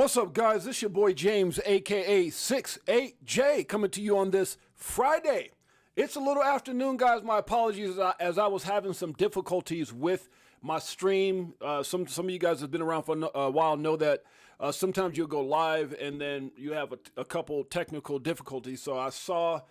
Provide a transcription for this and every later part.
What's up, guys? This your boy James, aka 68J, coming to you on this Friday. It's a little afternoon, guys. My apologies as I was having some difficulties with my stream. Some of you guys have been around for a while know that sometimes you'll go live and then you have a couple technical difficulties. So I saw,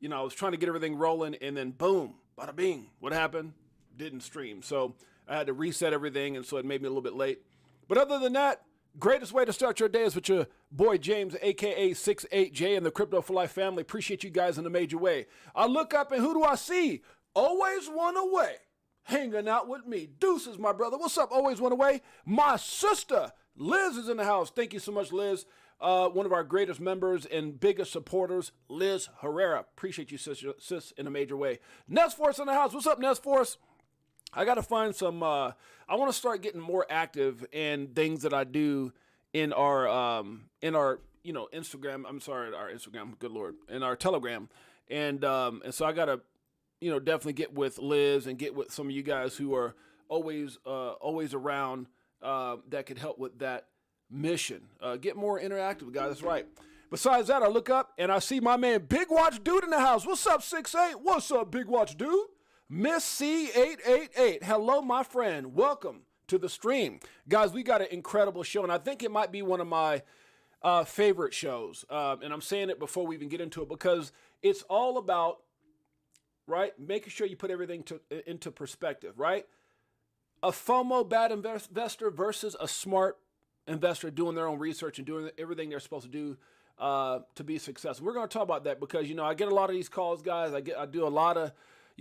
I was trying to get everything rolling and then boom, bada bing. What happened? Didn't stream. So I had to reset everything, and so it made me a little bit late. But other than that, greatest way to start your day is with your boy James, aka 68J, and the Crypto for Life family. Appreciate you guys in a major way. I look up and who do I see? Always One Away, hanging out with me. Deuces, my brother. What's up? Always One Away. My sister Liz is in the house. Thank you so much, Liz. One of our greatest members and biggest supporters, Liz Herrera. Appreciate you, sis, in a major way. Nest Force in the house. What's up, Nest Force? I got to find some, I want to start getting more active in things that I do in our Instagram. I'm sorry, our Instagram, good Lord, in our Telegram. And so I got to, definitely get with Liz and get with some of you guys who are always around that could help with that mission. Get more interactive, guys. That's right. Besides that, I look up and I see my man, Big Watch Dude in the house. What's up, 6'8"? What's up, Big Watch Dude? Miss C888, hello, my friend. Welcome to the stream. Guys, we got an incredible show, and I think it might be one of my favorite shows. And I'm saying it before we even get into it because it's all about, right, making sure you put everything into perspective, right? A FOMO bad investor versus a smart investor doing their own research and doing everything they're supposed to do to be successful. We're going to talk about that because, I get a lot of these calls, guys. I do a lot of...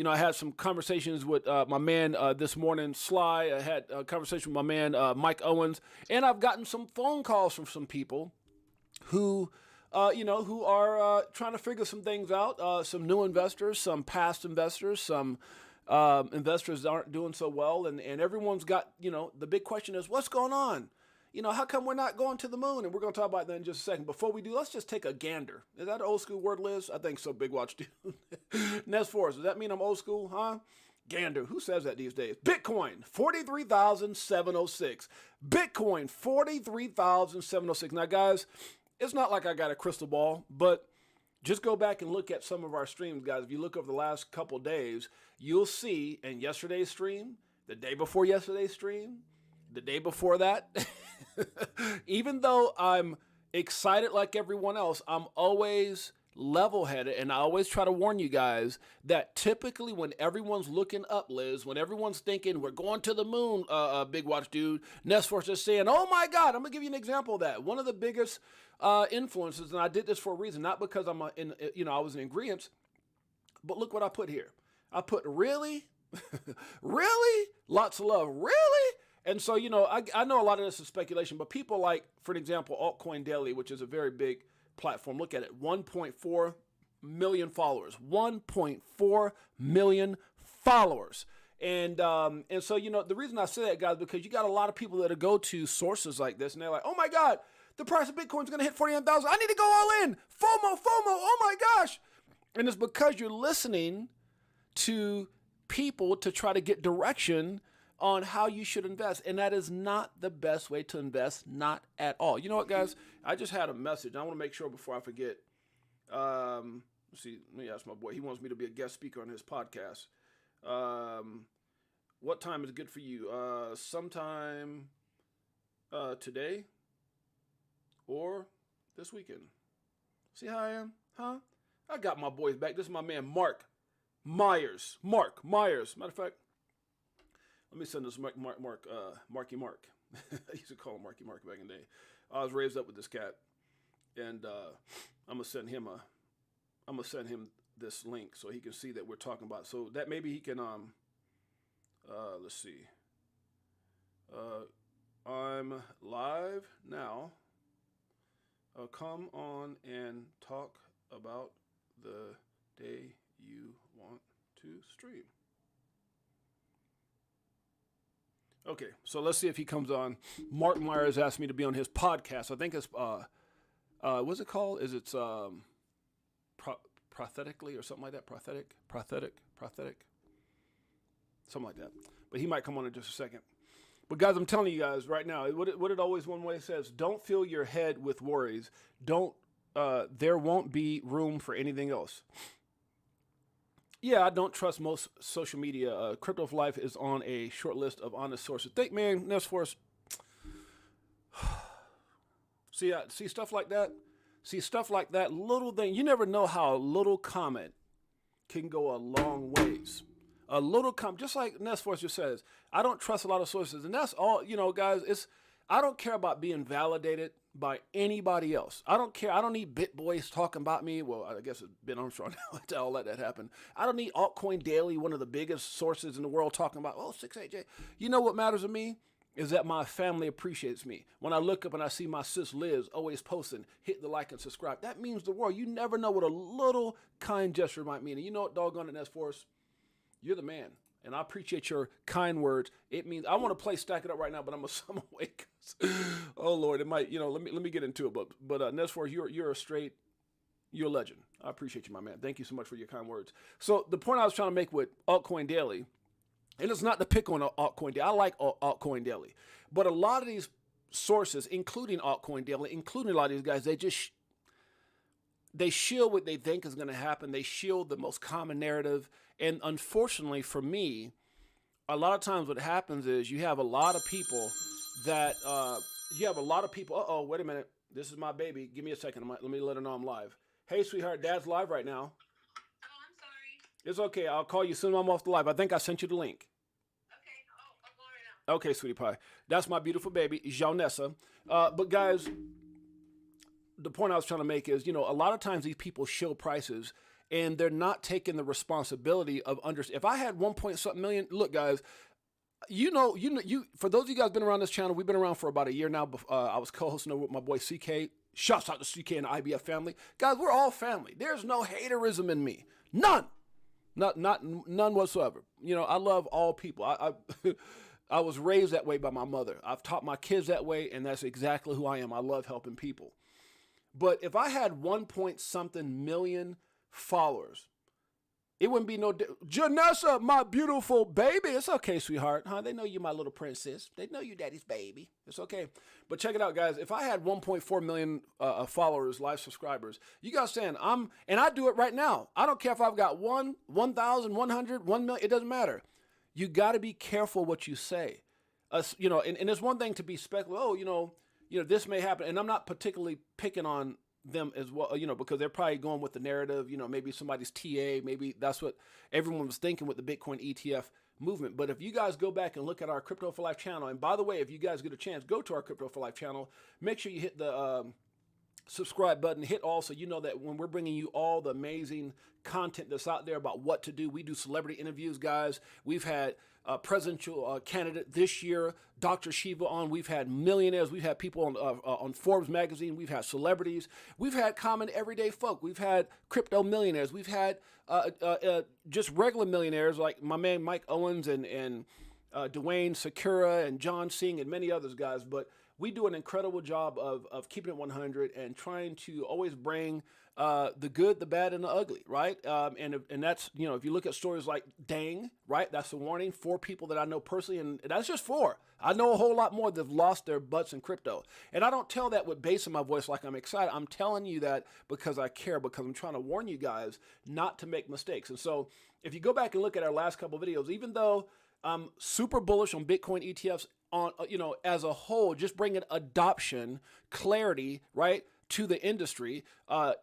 I had some conversations with my man this morning, Sly. I had a conversation with my man, Mike Owens. And I've gotten some phone calls from some people who, who are trying to figure some things out. Some new investors, some past investors, some investors that aren't doing so well. And everyone's got, the big question is, what's going on? How come we're not going to the moon? And we're going to talk about that in just a second. Before we do, let's just take a gander. Is that an old school word, Liz? I think so, Big Watch Dude. Nest Force, does that mean I'm old school, huh? Gander, who says that these days? Bitcoin, 43,706. Bitcoin, 43,706. Now, guys, it's not like I got a crystal ball, but just go back and look at some of our streams, guys. If you look over the last couple days, you'll see in yesterday's stream, the day before yesterday's stream, the day before that, even though I'm excited like everyone else, I'm always level-headed, and I always try to warn you guys that typically when everyone's looking up, Liz, when everyone's thinking we're going to the moon, Big Watch Dude, Nest Force is saying, oh my God, I'm going to give you an example of that. One of the biggest influences, and I did this for a reason, not because I was in agreeance, but look what I put here. I put really, really, lots of love, really? And so, I know a lot of this is speculation, but people like, for an example, Altcoin Daily, which is a very big platform. Look at it, 1.4 million followers, 1.4 million followers. And so, the reason I say that, guys, because you got a lot of people that go to sources like this, and they're like, oh my God, the price of Bitcoin is going to hit 49,000. I need to go all in. FOMO, oh my gosh. And it's because you're listening to people to try to get direction on how you should invest. And that is not the best way to invest, not at all. You know what, guys? I just had a message. I want to make sure before I forget. Let's see, let me ask my boy. He wants me to be a guest speaker on his podcast. What time is good for you? Sometime today or this weekend. See how I am? Huh? I got my boys back. This is my man, Mark Myers. Mark Myers. Matter of fact, let me send this Marky Mark. I used to call him Marky Mark back in the day. I was raised up with this cat, and I'm gonna send him this link so he can see that we're talking about. So that maybe he can let's see. I'm live now. Come on and talk about the day you want to stream. Okay, so let's see if he comes on. Mark Myers asked me to be on his podcast. I think it's, what's it called? Is it Prothetically or something like that? Prothetic? Something like that. But he might come on in just a second. But guys, I'm telling you guys right now, what it always one way says, don't fill your head with worries. There won't be room for anything else. Yeah, I don't trust most social media. Crypto for Life is on a short list of honest sources. Think, man, that's for us. See stuff like that? See stuff like that, little thing. You never know how a little comment can go a long ways. A little comment, just like Nestforce just says, I don't trust a lot of sources. And that's all, guys, I don't care about being validated by anybody else. I don't care. I don't need BitBoys talking about me. Well, I guess it's Ben Armstrong. I'll let that happen. I don't need Altcoin Daily, one of the biggest sources in the world, talking about, 68J. You know what matters to me? Is that my family appreciates me. When I look up and I see my sis Liz always posting, hit the like and subscribe. That means the world. You never know what a little kind gesture might mean. And you know what, doggone it, Nestforce? You're the man. And I appreciate your kind words. It means I want to play Stack It Up right now, but I'm awake. Oh Lord, it might, let me get into it. But Nestforce, you're a legend. I appreciate you, my man. Thank you so much for your kind words. So the point I was trying to make with Altcoin Daily, and it's not to pick on Altcoin Daily. I like Altcoin Daily. But a lot of these sources, including Altcoin Daily, including a lot of these guys, they shield what they think is going to happen. They shield the most common narrative. And unfortunately for me, a lot of times what happens is you have a lot of people that, uh-oh, wait a minute. This is my baby. Give me a second. Let me let her know I'm live. Hey, sweetheart, Dad's live right now. It's okay. I'll call you as soon as I'm off the live. I think I sent you the link. Okay. I'll go right now. Okay, sweetie pie. That's my beautiful baby, Jaunessa. But guys, the point I was trying to make is, a lot of times these people shield prices and they're not taking the responsibility of if I had 1 million, look, guys, for those of you guys been around this channel, we've been around for about a year now. I was co-hosting with my boy CK. Shouts out to CK and the IBF family. Guys, we're all family. There's no haterism in me. None. None whatsoever. I love all people. I was raised that way by my mother. I've taught my kids that way, and that's exactly who I am. I love helping people. But if I had 1 million followers, it wouldn't be no Janessa, my beautiful baby. It's okay, sweetheart. Huh? They know you my little princess. They know you daddy's baby. It's okay. But check it out, guys. If I had 1.4 million followers, live subscribers, you guys saying and I do it right now. I don't care if I've got 1,000, 100, 1 million. It doesn't matter. You got to be careful what you say. And it's one thing to be speculative. This may happen. And I'm not particularly picking on them as well, because they're probably going with the narrative, maybe somebody's TA, maybe that's what everyone was thinking with the Bitcoin ETF movement. But if you guys go back and look at our Crypto for Life channel, and by the way, if you guys get a chance, go to our Crypto for Life channel, make sure you hit the subscribe button, hit all, so you know that when we're bringing you all the amazing content that's out there about what to do. We do celebrity interviews, guys. We've had presidential candidate this year, Dr. Shiva on. We've had millionaires. We've had people on Forbes magazine. We've had celebrities. We've had common everyday folk. We've had crypto millionaires. We've had just regular millionaires like my man Mike Owens and Dwayne Sakura and John Singh and many others, guys. But we do an incredible job of keeping it 100 and trying to always bring the good, the bad, and the ugly, right? And that's, if you look at stories like Dang, right? That's a warning. 4 people that I know personally, and that's just 4. I know a whole lot more that have lost their butts in crypto. And I don't tell that with bass in my voice like I'm excited. I'm telling you that because I care, because I'm trying to warn you guys not to make mistakes. And so if you go back and look at our last couple of videos, even though I'm super bullish on Bitcoin ETFs, on as a whole, just bringing adoption, clarity, right, to the industry.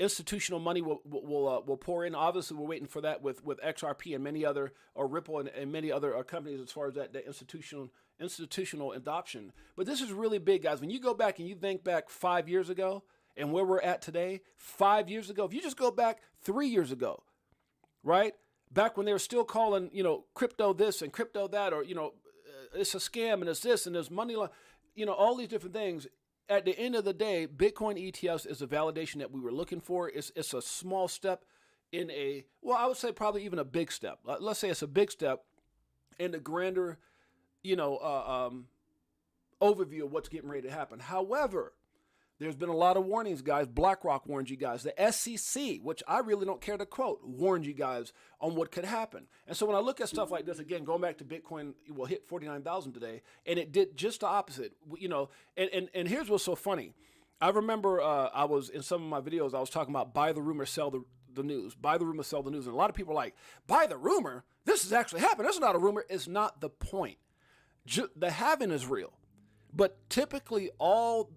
Institutional money will pour in. Obviously, we're waiting for that with XRP and many other, or Ripple and many other companies as far as that institutional adoption. But this is really big, guys. When you go back and you think back 5 years ago and where we're at today, 5 years ago, if you just go back 3 years ago, right, back when they were still calling crypto this and crypto that, or it's a scam and it's this and there's money, all these different things. At the end of the day, Bitcoin ETFs is a validation that we were looking for. It's a small step in I would say probably even a big step. Let's say it's a big step in the grander, overview of what's getting ready to happen. However, There's been a lot of warnings, guys. BlackRock warned you guys. The SEC, which I really don't care to quote, warned you guys on what could happen. And so when I look at stuff like this, again, going back to Bitcoin, will hit 49,000 today, and it did just the opposite. You know, and here's what's so funny. I remember I was in some of my videos, I was talking about buy the rumor, sell the news. Buy the rumor, sell the news. And a lot of people are like, buy the rumor? This is actually happening. This is not a rumor. It's not the point. The halving is real. But typically all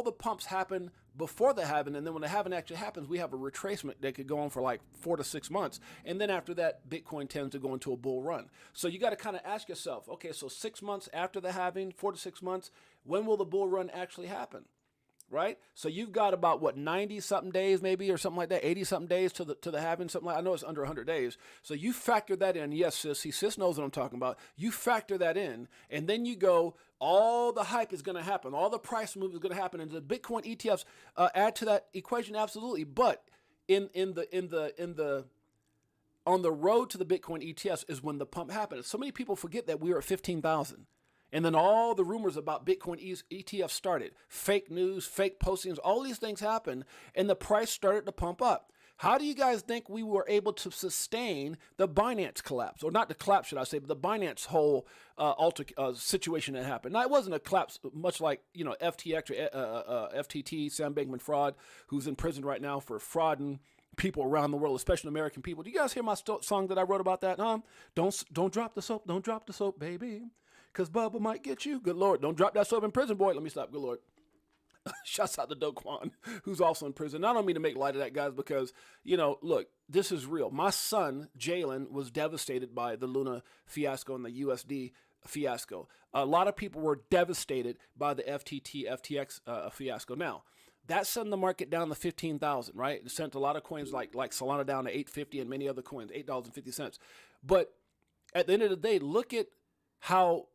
the pumps happen before the halving, and then when the halving actually happens, we have a retracement that could go on for like 4 to 6 months. And then after that, Bitcoin tends to go into a bull run. So you got to kind of ask yourself, okay, so 6 months after the halving, 4 to 6 months, when will the bull run actually happen? Right? So you've got about, what, 90-something days maybe, or something like that, 80-something days to the halving, something like, I know it's under 100 days. So you factor that in. Yes, sis knows what I'm talking about. You factor that in, and then you go, all the hype is going to happen. All the price move is going to happen. And the Bitcoin ETFs add to that equation, absolutely. But on the road to the Bitcoin ETFs is when the pump happened. So many people forget that we were at 15,000. And then all the rumors about Bitcoin ETF started. Fake news, fake postings, all these things happened, and the price started to pump up. How do you guys think we were able to sustain the Binance collapse? Or not the collapse, should I say, but the Binance whole situation that happened. Now, it wasn't a collapse much like, you know, FTX or FTT, Sam Bankman-Fried, who's in prison right now for frauding people around the world, especially American people. Do you guys hear my song that I wrote about that? Don't drop the soap, don't drop the soap, baby. Because Bubba might get you. Good Lord. Don't drop that soap in prison, boy. Let me stop. Good Lord. Shouts out to Do Kwon, who's also in prison. I don't mean to make light of that, guys, because, you know, look, this is real. My son, Jalen, was devastated by the Luna fiasco and the USD fiasco. A lot of people were devastated by the FTX fiasco. Now, that sent the market down to 15,000, right? It sent a lot of coins like Solana down to 850 and many other coins, $8.50. But at the end of the day, look at how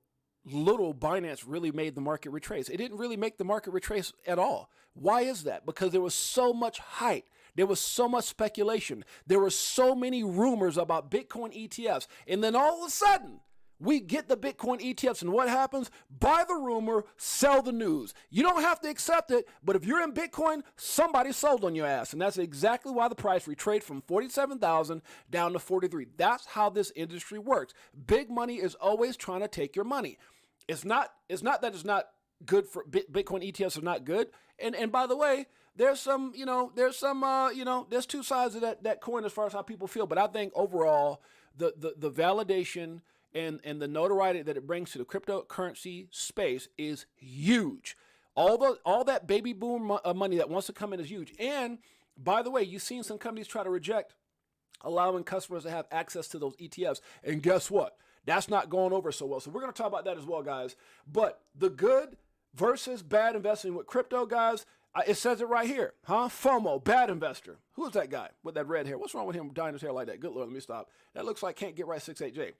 little Binance really made the market retrace. It didn't really make the market retrace at all. Why is that? Because there was so much hype. There was so much speculation. There were so many rumors about Bitcoin ETFs. And then all of a sudden, we get the Bitcoin ETFs, and what happens? Buy the rumor, sell the news. You don't have to accept it, but if you're in Bitcoin, somebody sold on your ass. And that's exactly why the price retraced from 47,000 down to 43. That's how this industry works. Big money is always trying to take your money. It's not that it's not good for Bitcoin ETFs are not good. And by the way, there's two sides of that coin as far as how people feel. But I think overall, the validation and the notoriety that it brings to the cryptocurrency space is huge. All that baby boom money that wants to come in is huge. And by the way, you've seen some companies try to reject allowing customers to have access to those ETFs. And guess what? That's not going over so well. So we're going to talk about that as well, guys. But the good versus bad investing with crypto, guys, it says it right here, huh? FOMO, bad investor. Who is that guy with that red hair? What's wrong with him dyeing his hair like that? Good Lord, let me stop. That looks like Can't Get Right 68J.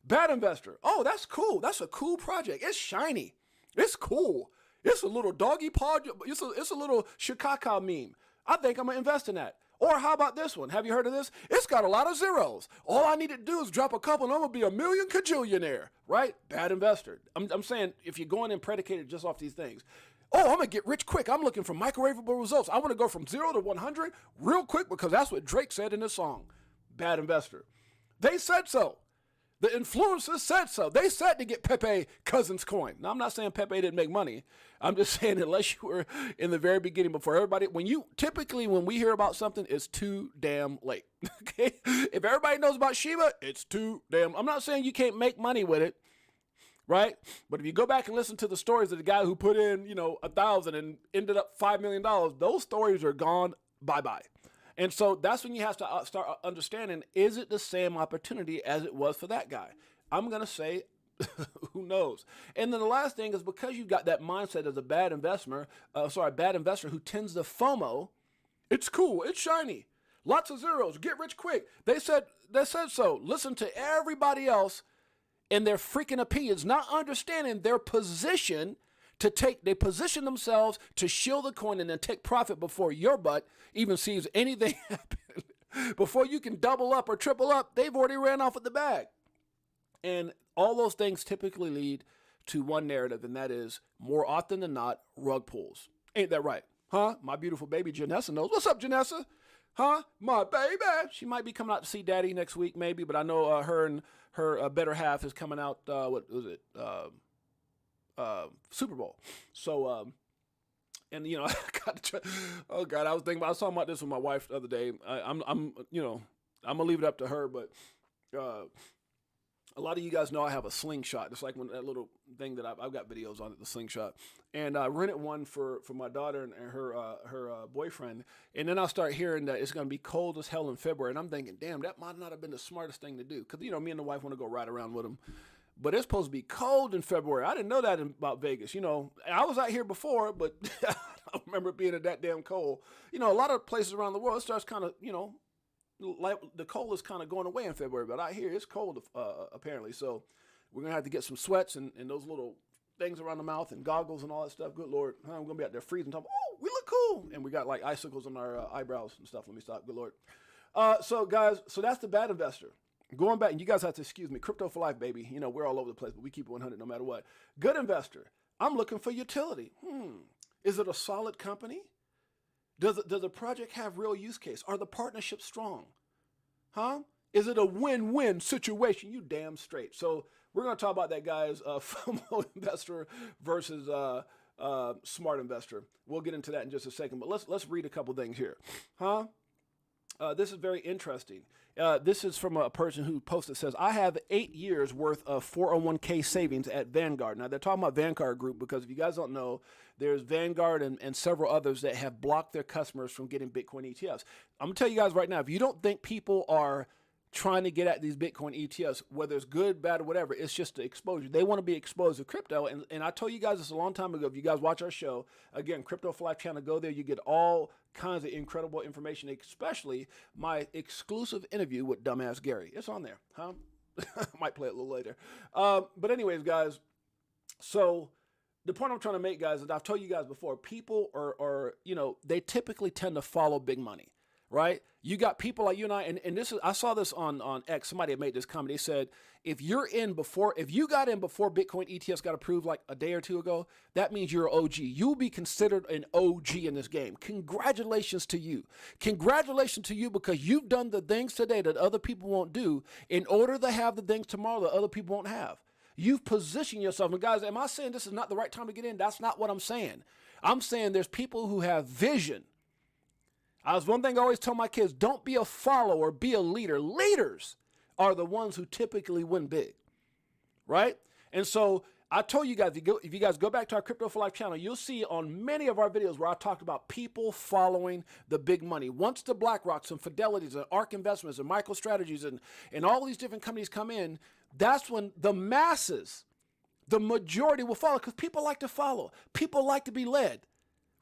Bad investor. Oh, that's cool. That's a cool project. It's shiny. It's cool. It's a little doggy paw. It's a little Chicago meme. I think I'm going to invest in that. Or how about this one? Have you heard of this? It's got a lot of zeros. All I need to do is drop a couple and I'm going to be a million cajillionaire, right? Bad investor. I'm saying if you're going in predicated just off these things. Oh, I'm going to get rich quick. I'm looking for microwavable results. I want to go from 0 to 100 real quick because that's what Drake said in his song. Bad investor. They said so. The influencers said so. They said to get Pepe Cousins coin. Now, I'm not saying Pepe didn't make money. I'm just saying unless you were in the very beginning before everybody, when we hear about something, it's too damn late. Okay? If everybody knows about Shiba, it's too damn. I'm not saying you can't make money with it, right? But if you go back and listen to the stories of the guy who put in, 1,000 and ended up $5 million, those stories are gone bye-bye. And so that's when you have to start understanding, is it the same opportunity as it was for that guy? I'm going to say, who knows? And then the last thing is because you've got that mindset as a bad investor who tends to FOMO, it's cool, it's shiny, lots of zeros, get rich quick. They said so. Listen to everybody else and their freaking opinions, not understanding their position they position themselves to shield the coin and then take profit before your butt even sees anything happen. Before you can double up or triple up, they've already ran off with the bag. And all those things typically lead to one narrative, and that is, more often than not, rug pulls. Ain't that right? Huh? My beautiful baby Janessa knows. What's up, Janessa? Huh? My baby. She might be coming out to see Daddy next week, maybe, but I know her and her better half is coming out. What was it? Super Bowl. So, and you know, I got to try. Oh God, I was talking about this with my wife the other day. I'm gonna leave it up to her, but a lot of you guys know I have a slingshot. It's like that little thing that I've got videos on it, the slingshot. And I rented one for my daughter and her boyfriend. And then I'll start hearing that it's going to be cold as hell in February. And I'm thinking, damn, that might not have been the smartest thing to do. Because, you know, me and the wife want to go ride around with them. But it's supposed to be cold in February. I didn't know that about Vegas. You know, I was out here before, but I don't remember it being that damn cold. You know, a lot of places around the world, it starts kind of, you know, like the cold is kind of going away in February, but out here it's cold apparently. So we're gonna have to get some sweats and those little things around the mouth and goggles and all that stuff. Good Lord, I'm gonna be out there freezing. Oh, we look cool, and we got like icicles on our eyebrows and stuff. Let me stop. Good Lord. So guys, so that's the bad investor. Going back, and you guys have to excuse me. Crypto for life, baby. You know we're all over the place, but we keep it 100 no matter what. Good investor. I'm looking for utility. Is it a solid company? Does the project have real use case? Are the partnerships strong? Huh? Is it a win-win situation? You damn straight. So we're going to talk about that, guys. FOMO investor versus smart investor. We'll get into that in just a second. But let's read a couple things here. Huh? This is very interesting. This is from a person who posted, says, I have 8 years worth of 401k savings at Vanguard. Now, they're talking about Vanguard Group because if you guys don't know, there's Vanguard and several others that have blocked their customers from getting Bitcoin ETFs. I'm going to tell you guys right now, if you don't think people are trying to get at these Bitcoin ETFs, whether it's good, bad, or whatever, it's just the exposure. They want to be exposed to crypto. And I told you guys this a long time ago. If you guys watch our show, again, Crypto for Life channel, go there. You get all kinds of incredible information, especially my exclusive interview with Dumbass Gary. It's on there. Huh? I might play it a little later. But anyways, guys, so the point I'm trying to make, guys, is I've told you guys before, people are you know, they typically tend to follow big money. Right? You got people like you and I, and this is, I saw this on X. Somebody had made this comment. They said, if you got in before Bitcoin ETFs got approved like a day or two ago, that means you're an OG. You'll be considered an OG in this game. Congratulations to you. Congratulations to you because you've done the things today that other people won't do in order to have the things tomorrow that other people won't have. You've positioned yourself. And guys, am I saying this is not the right time to get in? That's not what I'm saying. I'm saying there's people who have vision. One thing I always tell my kids, don't be a follower, be a leader. Leaders are the ones who typically win big, right? And so I told you guys, if you guys go back to our Crypto for Life channel, you'll see on many of our videos where I talked about people following the big money. Once the BlackRocks and Fidelities and ARK Investments and MicroStrategies and all these different companies come in, that's when the masses, the majority will follow because people like to follow. People like to be led,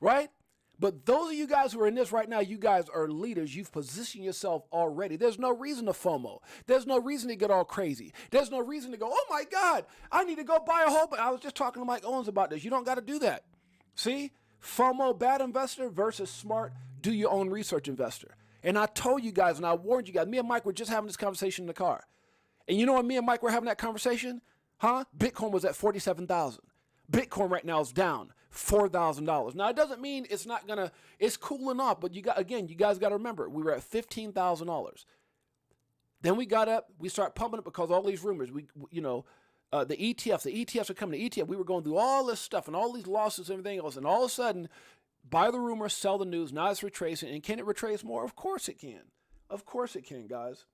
right? But those of you guys who are in this right now, you guys are leaders. You've positioned yourself already. There's no reason to FOMO. There's no reason to get all crazy. There's no reason to go, oh my God, I need to go buy a whole bunch. I was just talking to Mike Owens about this. You don't got to do that. See, FOMO, bad investor versus smart, do your own research investor. And I told you guys and I warned you guys, me and Mike were just having this conversation in the car. And you know when me and Mike were having that conversation? Bitcoin was at 47,000. Bitcoin right now is down $4,000. Now it doesn't mean it's not gonna, it's cooling off, but you guys got to remember, we were at $15,000. Then we got up, we start pumping it because all these rumors, the ETFs are coming to ETF. We were going through all this stuff and all these losses and everything else, and all of a sudden, buy the rumor, sell the news. Now it's retracing, and can it retrace more? Of course it can. Of course it can, guys.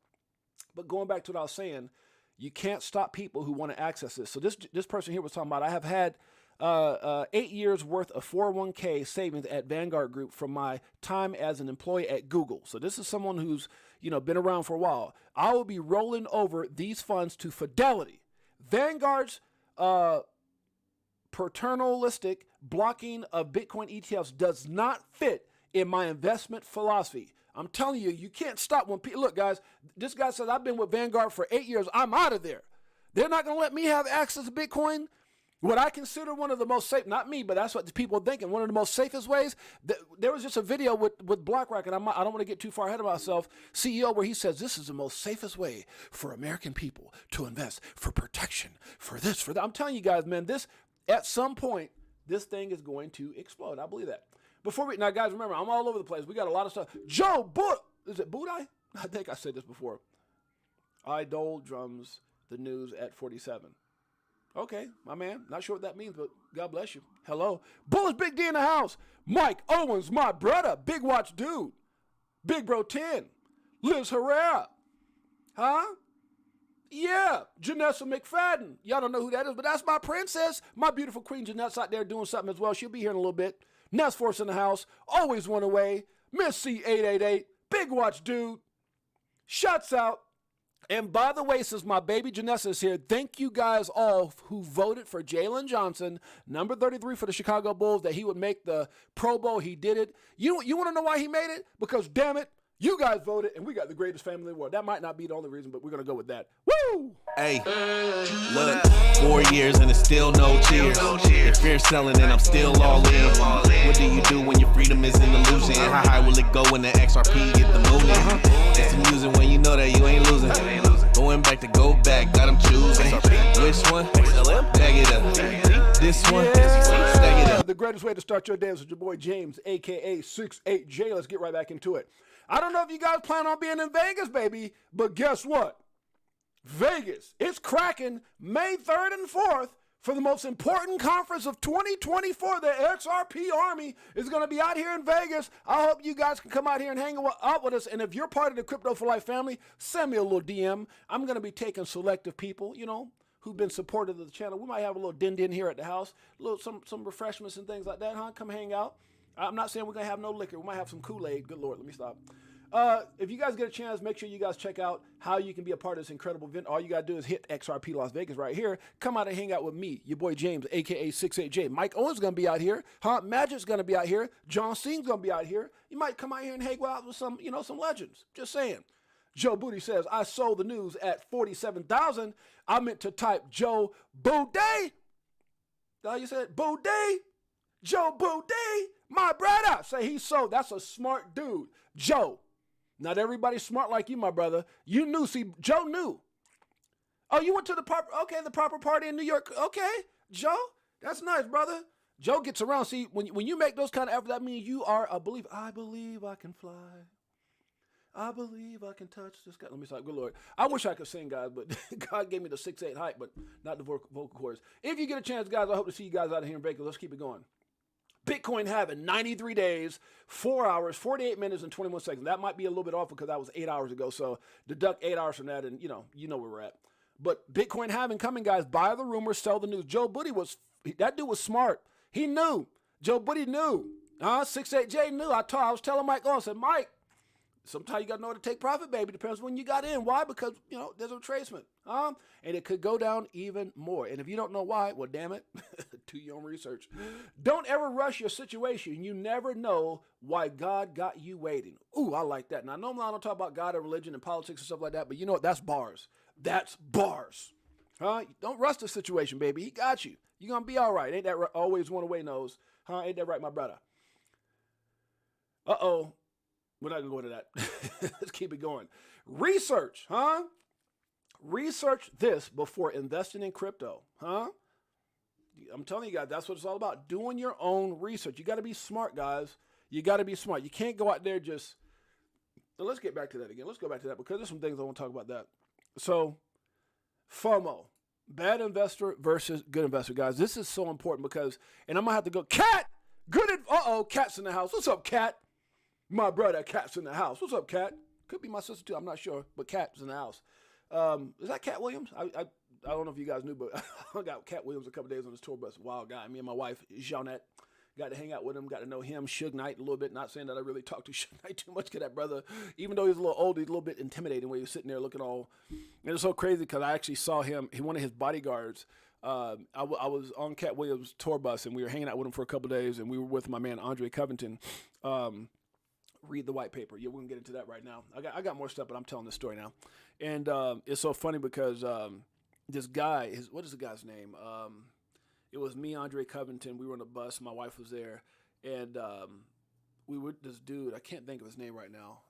But going back to what I was saying, you can't stop people who want to access this. So this person here was talking about, I have had 8 years worth of 401k savings at Vanguard Group from my time as an employee at Google. So this is someone who's, been around for a while. I will be rolling over these funds to Fidelity. Vanguard's paternalistic blocking of Bitcoin ETFs does not fit in my investment philosophy. I'm telling you, you can't stop when people, look guys, this guy says, I've been with Vanguard for 8 years. I'm out of there. They're not going to let me have access to Bitcoin. What I consider one of the most safe, not me, but that's what the people are thinking, one of the most safest ways. There was just a video with BlackRock, and I don't want to get too far ahead of myself, CEO, where he says this is the most safest way for American people to invest, for protection, for this, for that. I'm telling you guys, man, at some point, this thing is going to explode. I believe that. Before we, now guys, remember, I'm all over the place. We got a lot of stuff. Joe is it Budai? I think I said this before. Idol drums the news at 47. Okay, my man. Not sure what that means, but God bless you. Hello. Bullish Big D in the house. Mike Owens, my brother. Big Watch Dude. Big Bro 10. Liz Herrera. Huh? Yeah. Janessa McFadden. Y'all don't know who that is, but that's my princess. My beautiful queen Janette's out there doing something as well. She'll be here in a little bit. Nest Force in the house. Always one away. Miss C888. Big Watch Dude. Shuts out. And by the way, since my baby Janessa is here, thank you guys all who voted for Jalen Johnson, number 33 for the Chicago Bulls, that he would make the Pro Bowl. He did it. You want to know why he made it? Because, damn it, you guys voted, and we got the greatest family in the world. That might not be the only reason, but we're going to go with that. Woo! Hey, look, 4 years and it's still no cheers. If you're selling and I'm still all in. What do you do when your freedom is in illusion? How high will it go when the XRP get the moving? It's amusing when you know that you ain't losing. Going back to go back, got them choosing. Which one? Bag it up. This one? Stack it up. The greatest way to start your day is with your boy James, a.k.a. 68J. Let's get right back into it. I don't know if you guys plan on being in Vegas, baby, but guess what? Vegas, it's cracking May 3rd and 4th for the most important conference of 2024. The XRP Army is going to be out here in Vegas. I hope you guys can come out here and hang out with us. And if you're part of the Crypto for Life family, send me a little DM. I'm going to be taking selective people, who've been supportive of the channel. We might have a little din-din here at the house, some refreshments and things like that, huh? Come hang out. I'm not saying we're going to have no liquor. We might have some Kool-Aid. Good Lord, let me stop. If you guys get a chance, make sure you guys check out how you can be a part of this incredible event. All you got to do is hit XRP Las Vegas right here. Come out and hang out with me, your boy James, a.k.a. 68J. Mike Owens is going to be out here. Magic's going to be out here. John C's going to be out here. You might come out here and hang out with some legends. Just saying. Joe Booty says, I sold the news at 47,000. I meant to type Joe Booty. How you said? Booty. Joe Booty. My brother. Say he sold. That's a smart dude. Joe. Not everybody's smart like you, my brother. You knew. See, Joe knew. Oh, you went to the proper party in New York. Okay, Joe. That's nice, brother. Joe gets around. See, when you make those kind of efforts, that means you are a believer. I believe I can fly. I believe I can touch this guy. Let me stop. Good Lord. I wish I could sing, guys, but God gave me the 6'8" height, but not the vocal cords. If you get a chance, guys, I hope to see you guys out here in Vegas. Let's keep it going. Bitcoin halving, 93 days, 4 hours, 48 minutes, and 21 seconds. That might be a little bit off because that was 8 hours ago. So deduct 8 hours from that, and you know where we're at. But Bitcoin halving coming, guys. Buy the rumors, sell the news. Joe Booty that dude was smart. He knew. Joe Booty knew. 68J knew. I was telling Mike, I said, Mike, sometimes you got to know how to take profit, baby. Depends when you got in. Why? Because, there's a retracement. And it could go down even more. And if you don't know why, well, damn it, do your own research. Don't ever rush your situation. You never know why God got you waiting. Ooh, I like that. Now, normally I don't talk about God and religion and politics and stuff like that, but you know what? That's bars. That's bars. Don't rush the situation, baby. He got you. You're going to be all right. Ain't that right? Always one away knows. Ain't that right, my brother? Uh-oh. We're not going to go into that. Let's keep it going. Research, Research this before investing in crypto, I'm telling you guys, that's what it's all about. Doing your own research. You got to be smart, guys. You got to be smart. You can't go out there just... Let's get back to that again. Let's go back to that because there's some things I want to talk about that. So, FOMO. Bad investor versus good investor, guys. This is so important because... And I'm going to have to go... Cat! Cat's in the house. What's up, Cat? My brother, Cat's in the house. What's up, Cat? Could be my sister too. I'm not sure, but Cat's in the house. Is that Cat Williams? I don't know if you guys knew, but I got Cat Williams a couple days on his tour bus. Wild guy. Me and my wife, Jeanette, got to hang out with him. Got to know him. Suge Knight a little bit. Not saying that I really talked to Suge Knight too much, because that brother, even though he's a little old, he's a little bit intimidating when he was sitting there looking all. It was so crazy because I actually saw him. One of his bodyguards. I was on Cat Williams' tour bus, and we were hanging out with him for a couple days, and we were with my man Andre Covington. Read the white paper. Yeah, we're gonna get into that right now. I got more stuff, but I'm telling this story now. And it's so funny because this guy, what is the guy's name? It was me, Andre Covington. We were on a bus. My wife was there, and we were this dude. I can't think of his name right now.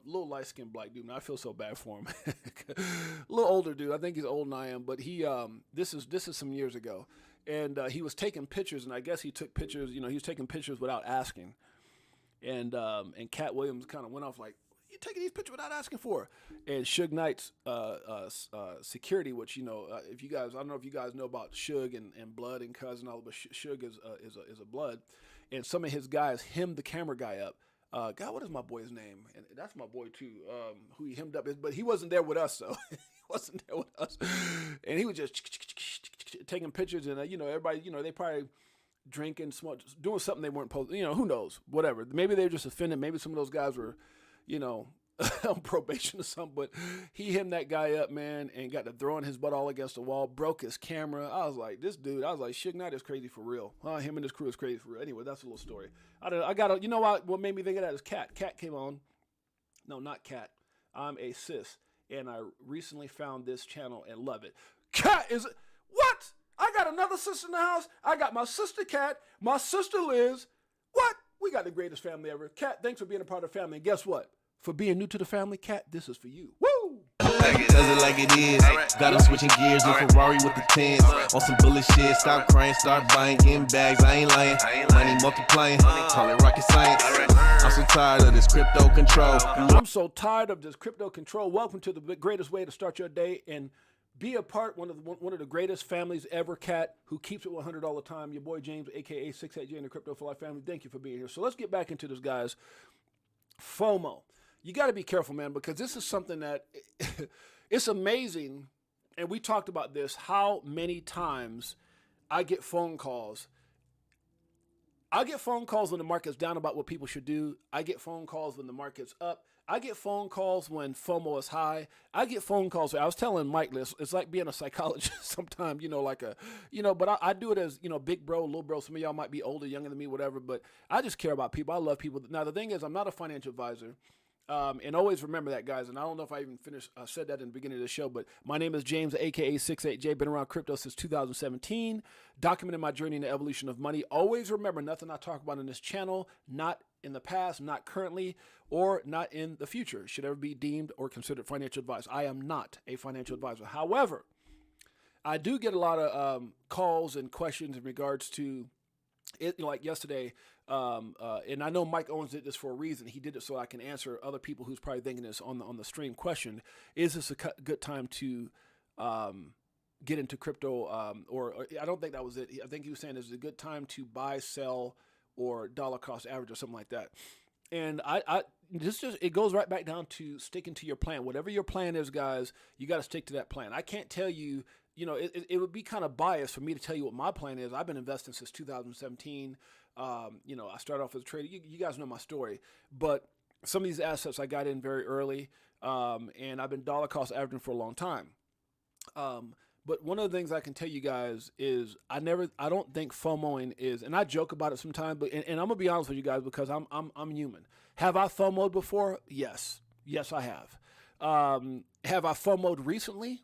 Little light skinned black dude. And I feel so bad for him. A little older dude. I think he's older than I am. But he this is some years ago, and he was taking pictures. And I guess he took pictures. He was taking pictures without asking. and Cat Williams kind of went off like, "You taking these pictures without asking for?" And Suge Knight's security, which if you guys, I don't know if you guys know about Suge and Blood and Cuz and all, but Suge is a Blood, and some of his guys hemmed the camera guy up. God, what is my boy's name? And that's my boy too, who he hemmed up. But he wasn't there with us, so he wasn't there with us. And he was just taking pictures, and everybody, they probably drinking, smoking, doing something they weren't supposed. Who knows? Whatever. Maybe they were just offended. Maybe some of those guys were, on probation or something. But he hemmed that guy up, man, and got to throwing his butt all against the wall. Broke his camera. I was like, this dude. I was like, Suge Knight is crazy for real. Him and his crew is crazy for real. Anyway, that's a little story. I got to, you know what made me think of that is Cat. Cat came on. No, not Cat. I'm a sis. And I recently found this channel and love it. Cat is, what? I got another sister in the house. I got my sister Cat, my sister Liz. What? We got the greatest family ever. Cat, thanks for being a part of the family. And guess what? For being new to the family, Cat, this is for you. Woo! Does it like it is. Got him switching gears, new Ferrari with the tens. On some bullet shit, stop crying, start buying, getting bags. I ain't lying. Money multiplying, call it rocket science. I'm so tired of this crypto control. I'm so tired of this crypto control. Welcome to the greatest way to start your day and be a part one of the greatest families ever, Cat, who keeps it 100 all the time. Your boy James, aka 68J in the Crypto for Life family. Thank you for being here. So let's get back into this, guys. FOMO. You got to be careful, man, because this is something that it's amazing. And we talked about this, how many times I get phone calls. I get phone calls when the market's down about what people should do. I get phone calls when the market's up. I get phone calls when FOMO is high. I get phone calls. I was telling Mike this. It's like being a psychologist sometimes, but I do it as, big bro, little bro. Some of y'all might be older, younger than me, whatever. But I just care about people. I love people. Now, the thing is, I'm not a financial advisor. And always remember that, guys. And I don't know if I even said that in the beginning of the show, but my name is James, aka 68J. Been around crypto since 2017, documenting my journey in the evolution of money. Always remember, nothing I talk about in this channel, not in the past, not currently, or not in the future, should ever be deemed or considered financial advice. I am not a financial advisor. However, I do get a lot of calls and questions in regards to it, like yesterday. And I know Mike Owens did this for a reason. He did it so I can answer other people who's probably thinking this on the stream question. Is this a good time to get into crypto? Or I don't think that was it. I think he was saying, is it a good time to buy, sell, or dollar cost average or something like that? And it goes right back down to sticking to your plan. Whatever your plan is, guys, you got to stick to that plan. I can't tell you, it would be kind of biased for me to tell you what my plan is. I've been investing since 2017. I started off as a trader. You guys know my story, but some of these assets I got in very early, and I've been dollar cost averaging for a long time. But one of the things I can tell you guys is I don't think FOMOing is, and I joke about it sometimes, but and I'm gonna be honest with you guys because I'm human. Have I FOMO'd before? Yes, I have. Have I FOMO'd recently?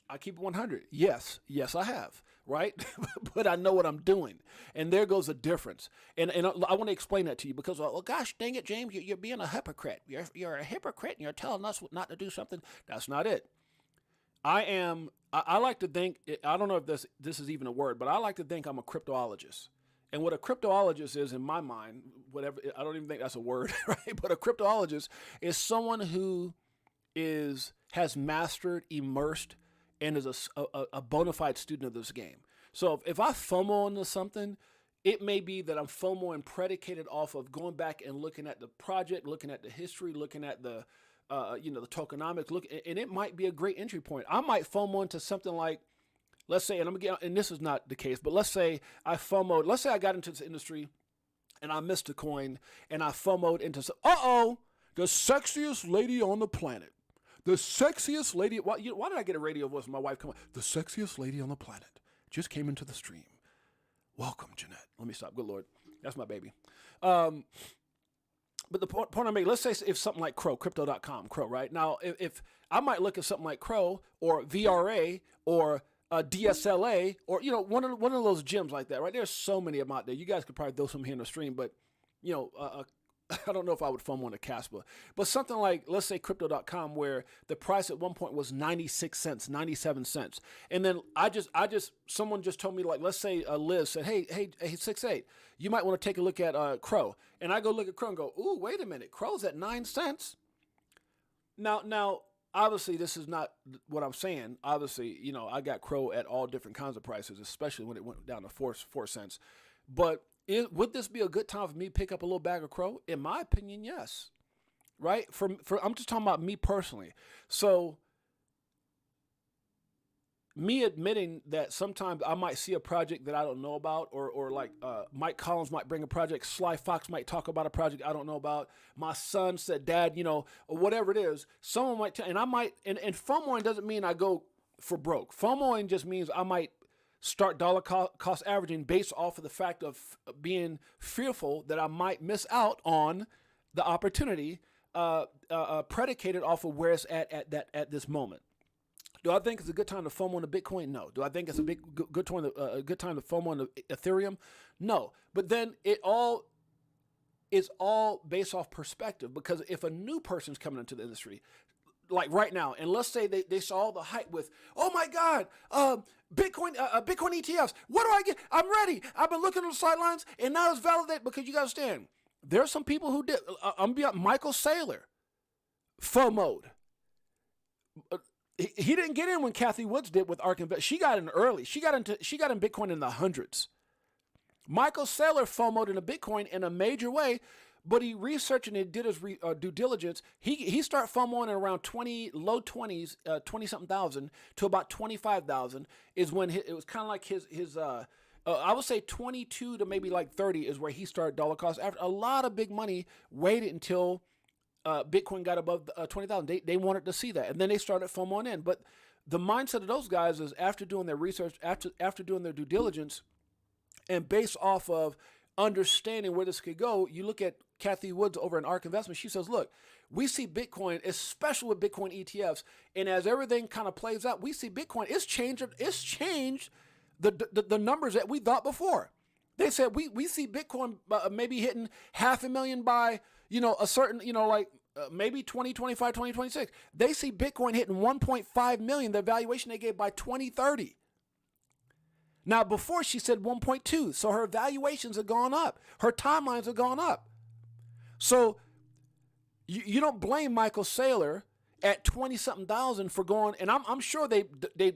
I keep it 100. Yes, I have. Right? But I know what I'm doing. And there goes a difference. And I want to explain that to you because, well, gosh, dang it, James, you're being a hypocrite. You're a hypocrite and you're telling us not to do something. That's not it. I like to think, I don't know if this is even a word, but I like to think I'm a cryptologist. And what a cryptologist is in my mind, whatever, I don't even think that's a word, right? But a cryptologist is someone who has mastered, immersed, and is a bona fide student of this game. So if I FOMO into something, it may be that I'm FOMOing predicated off of going back and looking at the project, looking at the history, looking at the the tokenomics, and it might be a great entry point. I might FOMO into something like, let's say, and this is not the case, but let's say I got into this industry and I missed a coin and I FOMO'd into the sexiest lady on the planet. The sexiest lady. Why did I get a radio voice when my wife come on? The sexiest lady on the planet just came into the stream. Welcome, Jeanette. Let me stop. Good Lord. That's my baby. But the point I make, let's say if something like Crow, crypto.com, Crow, right? Now, if I might look at something like Crow or VRA or DSLA or, one of those gems like that, right? There's so many of them out there. You guys could probably throw some here in the stream, but, I don't know if I would FOMO into Casper, but something like, let's say crypto.com, where the price at one point was 96 cents, 97 cents. And then someone just told me, like, let's say Liz said, hey, 6-8, you might want to take a look at Crow. And I go look at Crow and go, ooh, wait a minute, Crow's at 9 cents. Now, obviously, this is not what I'm saying. Obviously, I got Crow at all different kinds of prices, especially when it went down to 4 cents. But would this be a good time for me to pick up a little bag of Crow? In my opinion, yes. Right? I'm just talking about me personally. So me admitting that sometimes I might see a project that I don't know about, or like Mike Collins might bring a project, Sly Fox might talk about a project I don't know about. My son said, Dad, or whatever it is, someone might tell, and I might, and FOMOing doesn't mean I go for broke. FOMOing just means I might start dollar cost averaging based off of the fact of being fearful that I might miss out on the opportunity, predicated off of where it's at this moment. Do I think it's a good time to FOMO on the Bitcoin? No. Do I think it's a good time to FOMO on the Ethereum? No. But then it's all based off perspective, because if a new person's coming into the industry, like right now, and let's say they saw all the hype with, oh my God, Bitcoin ETFs. What do I get? I'm ready. I've been looking on the sidelines, and now it's validated, because you got to understand, there are some people who did. I'm beyond Michael Saylor, FOMO'd. He didn't get in when Kathy Woods did with ARK Invest. She got in early. She got in Bitcoin in the hundreds. Michael Saylor FOMO'd into Bitcoin in a major way, but he researched and he did his due diligence. He started FOMOing at around low 20s, 20-something thousand to about 25,000 is when it was kind of like his I would say 22 to maybe like 30 is where he started dollar cost average. A lot of big money waited until Bitcoin got above 20,000. They wanted to see that, and then they started FOMOing in. But the mindset of those guys is, after doing their research, after doing their due diligence, and based off of understanding where this could go, you look at Kathy Woods over in ARK Investment. She says, look, we see Bitcoin, especially with Bitcoin ETFs, and as everything kind of plays out, we see Bitcoin, it's changed the numbers that we thought before. They said we see Bitcoin maybe hitting 500,000 by, a certain, maybe 2025, 2026. They see Bitcoin hitting 1.5 million, the valuation they gave, by 2030. Now, before she said 1.2, so her valuations have gone up. Her timelines have gone up. So you don't blame Michael Saylor at 20-something thousand for going, and I'm sure they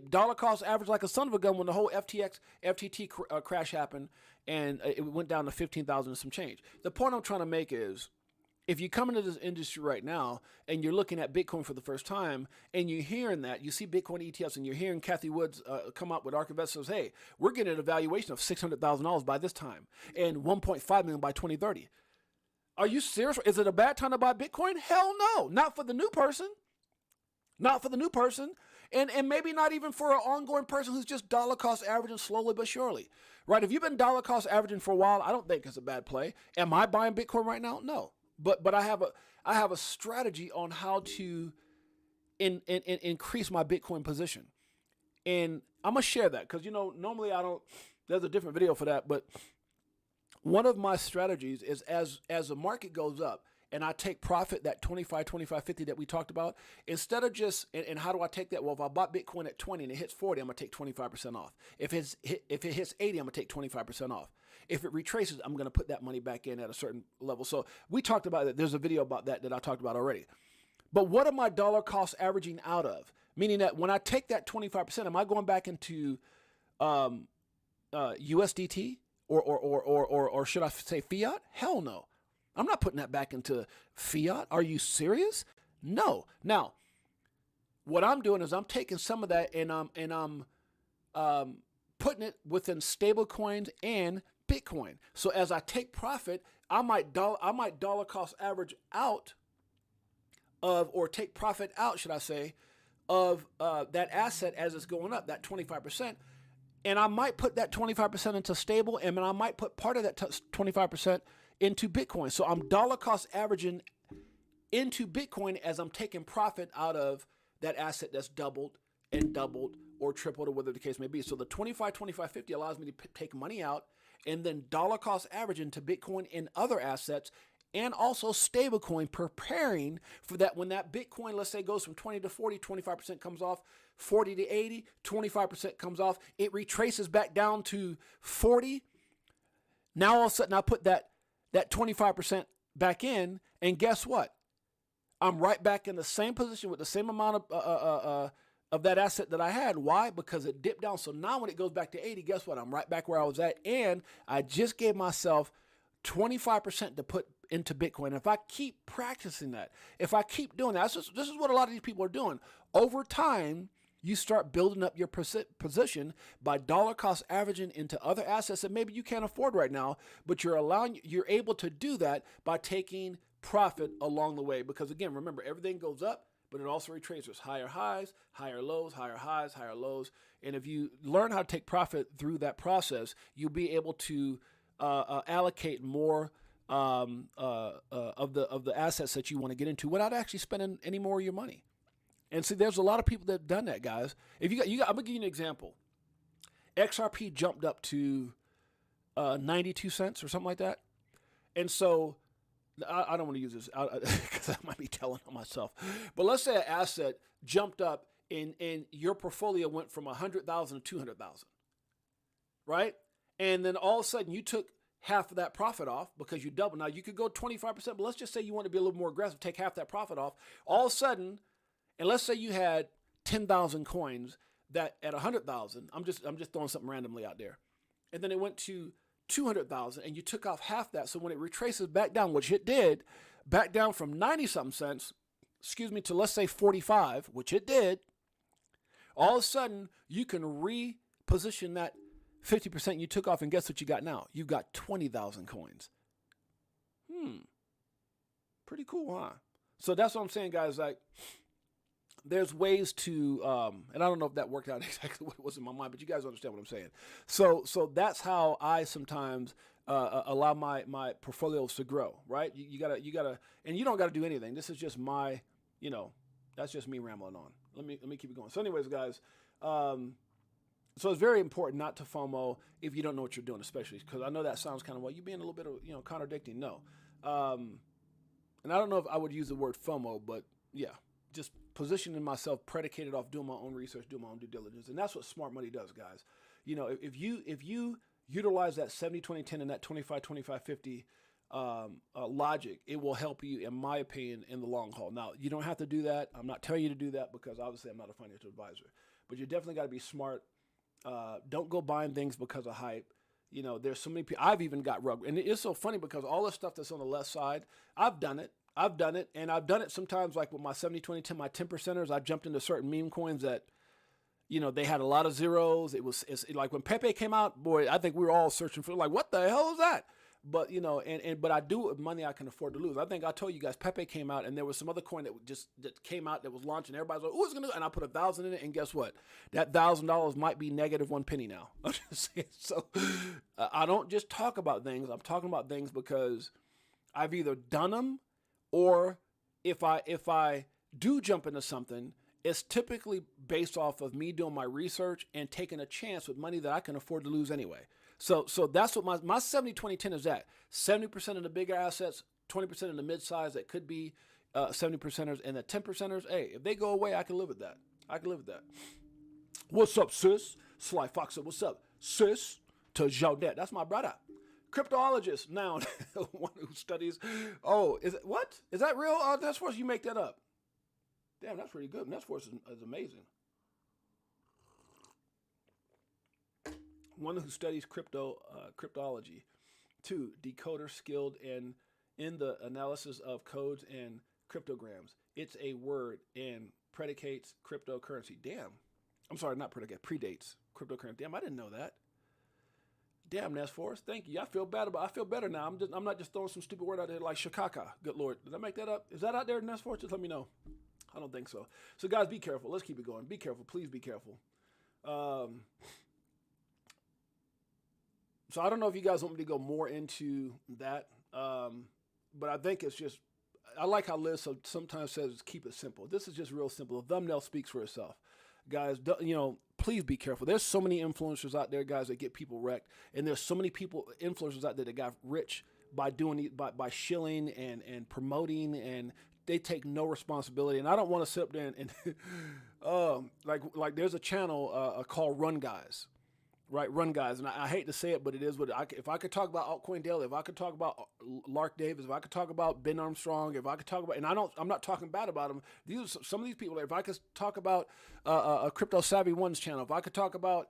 dollar cost average like a son of a gun when the whole FTT crash happened, and it went down to 15,000 and some change. The point I'm trying to make is, if you come into this industry right now and you're looking at Bitcoin for the first time, and you're hearing that, you see Bitcoin ETFs, and you're hearing Kathy Woods come up with ARK Investors, hey, we're getting a valuation of $600,000 by this time and 1.5 million by 2030. Are you serious? Is it a bad time to buy Bitcoin? Hell no, not for the new person. Not for the new person, and maybe not even for an ongoing person who's just dollar cost averaging slowly but surely, right? If you've been dollar cost averaging for a while, I don't think it's a bad play. Am I buying Bitcoin right now? No, but I have a strategy on how to increase my Bitcoin position, and I'm gonna share that because normally I don't. There's a different video for that, but one of my strategies is as the market goes up, and I take profit, that 25, 25, 50 that we talked about, instead of just, and how do I take that? Well, if I bought Bitcoin at 20 and it hits 40, I'm going to take 25% off. If it hits 80, I'm going to take 25% off. If it retraces, I'm going to put that money back in at a certain level. So we talked about that. There's a video about that I talked about already. But what am I dollar cost averaging out of? Meaning that when I take that 25%, am I going back into USDT or should I say fiat? Hell no. I'm not putting that back into fiat. Are you serious? No. Now, what I'm doing is I'm taking some of that and I'm putting it within stable coins and Bitcoin. So as I take profit, I might dollar cost average out of, or take profit out, should I say, of that asset as it's going up, that 25%. And I might put that 25% into stable, and then I might put part of that 25% into Bitcoin. So I'm dollar cost averaging into Bitcoin as I'm taking profit out of that asset that's doubled and doubled or tripled or whatever the case may be. So the 25, 25, 50 allows me to take money out and then dollar cost average into Bitcoin and other assets and also stablecoin, preparing for that when that Bitcoin, let's say, goes from 20 to 40, 25% comes off, 40 to 80, 25% comes off, it retraces back down to 40. Now all of a sudden I put that 25% back in, and guess what? I'm right back in the same position with the same amount of that asset that I had. Why? Because it dipped down. So now when it goes back to 80, guess what? I'm right back where I was at, and I just gave myself 25% to put into Bitcoin. If I keep practicing that, if I keep doing that, this is what a lot of these people are doing. Over time, you start building up your position by dollar cost averaging into other assets that maybe you can't afford right now, but you're able to do that by taking profit along the way. Because again, remember, everything goes up, but it also retraces higher highs, higher lows, higher highs, higher lows. And if you learn how to take profit through that process, you'll be able to allocate more of the assets that you want to get into without actually spending any more of your money. And see, there's a lot of people that have done that, guys. If you got, I'm gonna give you an example. XRP jumped up to 92 cents or something like that, and so I don't want to use this because I might be telling on myself. But let's say an asset jumped up and your portfolio went from 100,000 to 200,000, right? And then all of a sudden you took half of that profit off because you doubled. Now you could go 25%, but let's just say you want to be a little more aggressive, take half that profit off. All of a sudden, and let's say you had 10,000 coins that at 100,000, I'm just throwing something randomly out there, and then it went to 200,000, and you took off half that. So when it retraces back down, which it did, back down from 90 something cents, to let's say 45, which it did, all of a sudden you can reposition that 50% you took off, and guess what you got now? You've got 20,000 coins. Pretty cool, huh? So that's what I'm saying, guys. Like, there's ways to, and I don't know if that worked out exactly what was in my mind, but you guys understand what I'm saying. So that's how I sometimes allow my portfolios to grow, right? You gotta, and you don't gotta do anything. This is just my, that's just me rambling on. Let me keep it going. So anyways, guys, so it's very important not to FOMO if you don't know what you're doing, especially because I know that sounds kind of, well, you being a little bit of, contradicting. No. And I don't know if I would use the word FOMO, but yeah, just positioning myself predicated off doing my own research, doing my own due diligence. And that's what smart money does, guys. If you utilize that 70-20-10 and that 25-25-50 logic, it will help you, in my opinion, in the long haul. Now, you don't have to do that. I'm not telling you to do that because obviously I'm not a financial advisor. But you definitely got to be smart. Don't go buying things because of hype. There's so many people. I've even got rug. And it's so funny because all the stuff that's on the left side, I've done it. And I've done it sometimes, like with my 70-20-10, my 10%ers. I jumped into certain meme coins that, they had a lot of zeros. It's like when Pepe came out, boy, I think we were all searching for, like, what the hell is that? But, but I do it with money I can afford to lose. I think I told you guys, Pepe came out, and there was some other coin that came out that was launched, and everybody's like, oh, it's going to, and I put 1,000 in it, and guess what? That $1,000 might be negative 1 penny now. I'm just saying. So I don't just talk about things. I'm talking about things because I've either done them, or if I do jump into something, it's typically based off of me doing my research and taking a chance with money that I can afford to lose anyway. So that's what my 70-20-10 is at. 70% of the bigger assets, 20% of the mid-size that could be 70%ers, and the 10%ers, hey, if they go away, I can live with that. What's up, sis? Sly Fox said, what's up, sis? To Jaudet. That's my brother. Cryptologist, now one who studies. Oh, is it what? Is that real? That's for us. You make that up. Damn, that's pretty good. That's for us is amazing. One who studies cryptology. 2, decoder skilled in the analysis of codes and cryptograms. It's a word and predicates cryptocurrency. Damn. I'm sorry, not predicate. Predates cryptocurrency. Damn, I didn't know that. Damn, Ness Force, thank you. I feel better now. I'm not just throwing some stupid word out there like shakaka. Good Lord, did I make that up? Is that out there, Ness Force? Just let me know. I don't think so. So guys, be careful. Let's keep it going. Be careful, please be careful. So I don't know if you guys want me to go more into that, but I think it's just, I like how Liz sometimes says keep it simple. This is just real simple. The thumbnail speaks for itself. Guys, please be careful. There's so many influencers out there, guys, that get people wrecked. And there's so many influencers out there that got rich by doing by shilling and promoting, and they take no responsibility. And I don't want to sit up there and like there's a channel called Run Guys. Right, Run Guys, and I hate to say it, but it is what if I could talk about Altcoin Daily, if I could talk about Lark Davis, if I could talk about Ben Armstrong, if I could talk about, and I'm not talking bad about them. These are some of these people. If I could talk about a Crypto Savvy One's channel, if I could talk about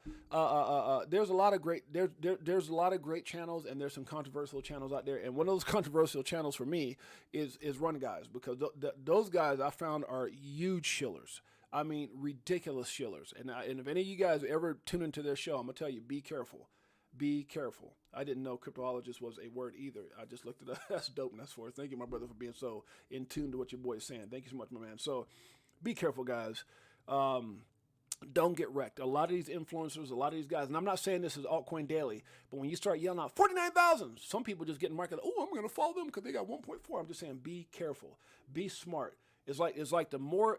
there's a lot of great there's a lot of great channels, and there's some controversial channels out there. And one of those controversial channels for me is Run Guys, because those guys I found are huge shillers. I mean, ridiculous shillers. And if any of you guys ever tune into their show, I'm going to tell you, be careful. Be careful. I didn't know cryptologist was a word either. I just looked it up. That's dope. And that's for it. Thank you, my brother, for being so in tune to what your boy is saying. Thank you so much, my man. So be careful, guys. Don't get wrecked. A lot of these influencers, a lot of these guys, and I'm not saying this is Altcoin Daily, but when you start yelling out 49,000, some people just get in market, oh, I'm going to follow them because they got 1.4. I'm just saying, be careful. Be smart. It's like the more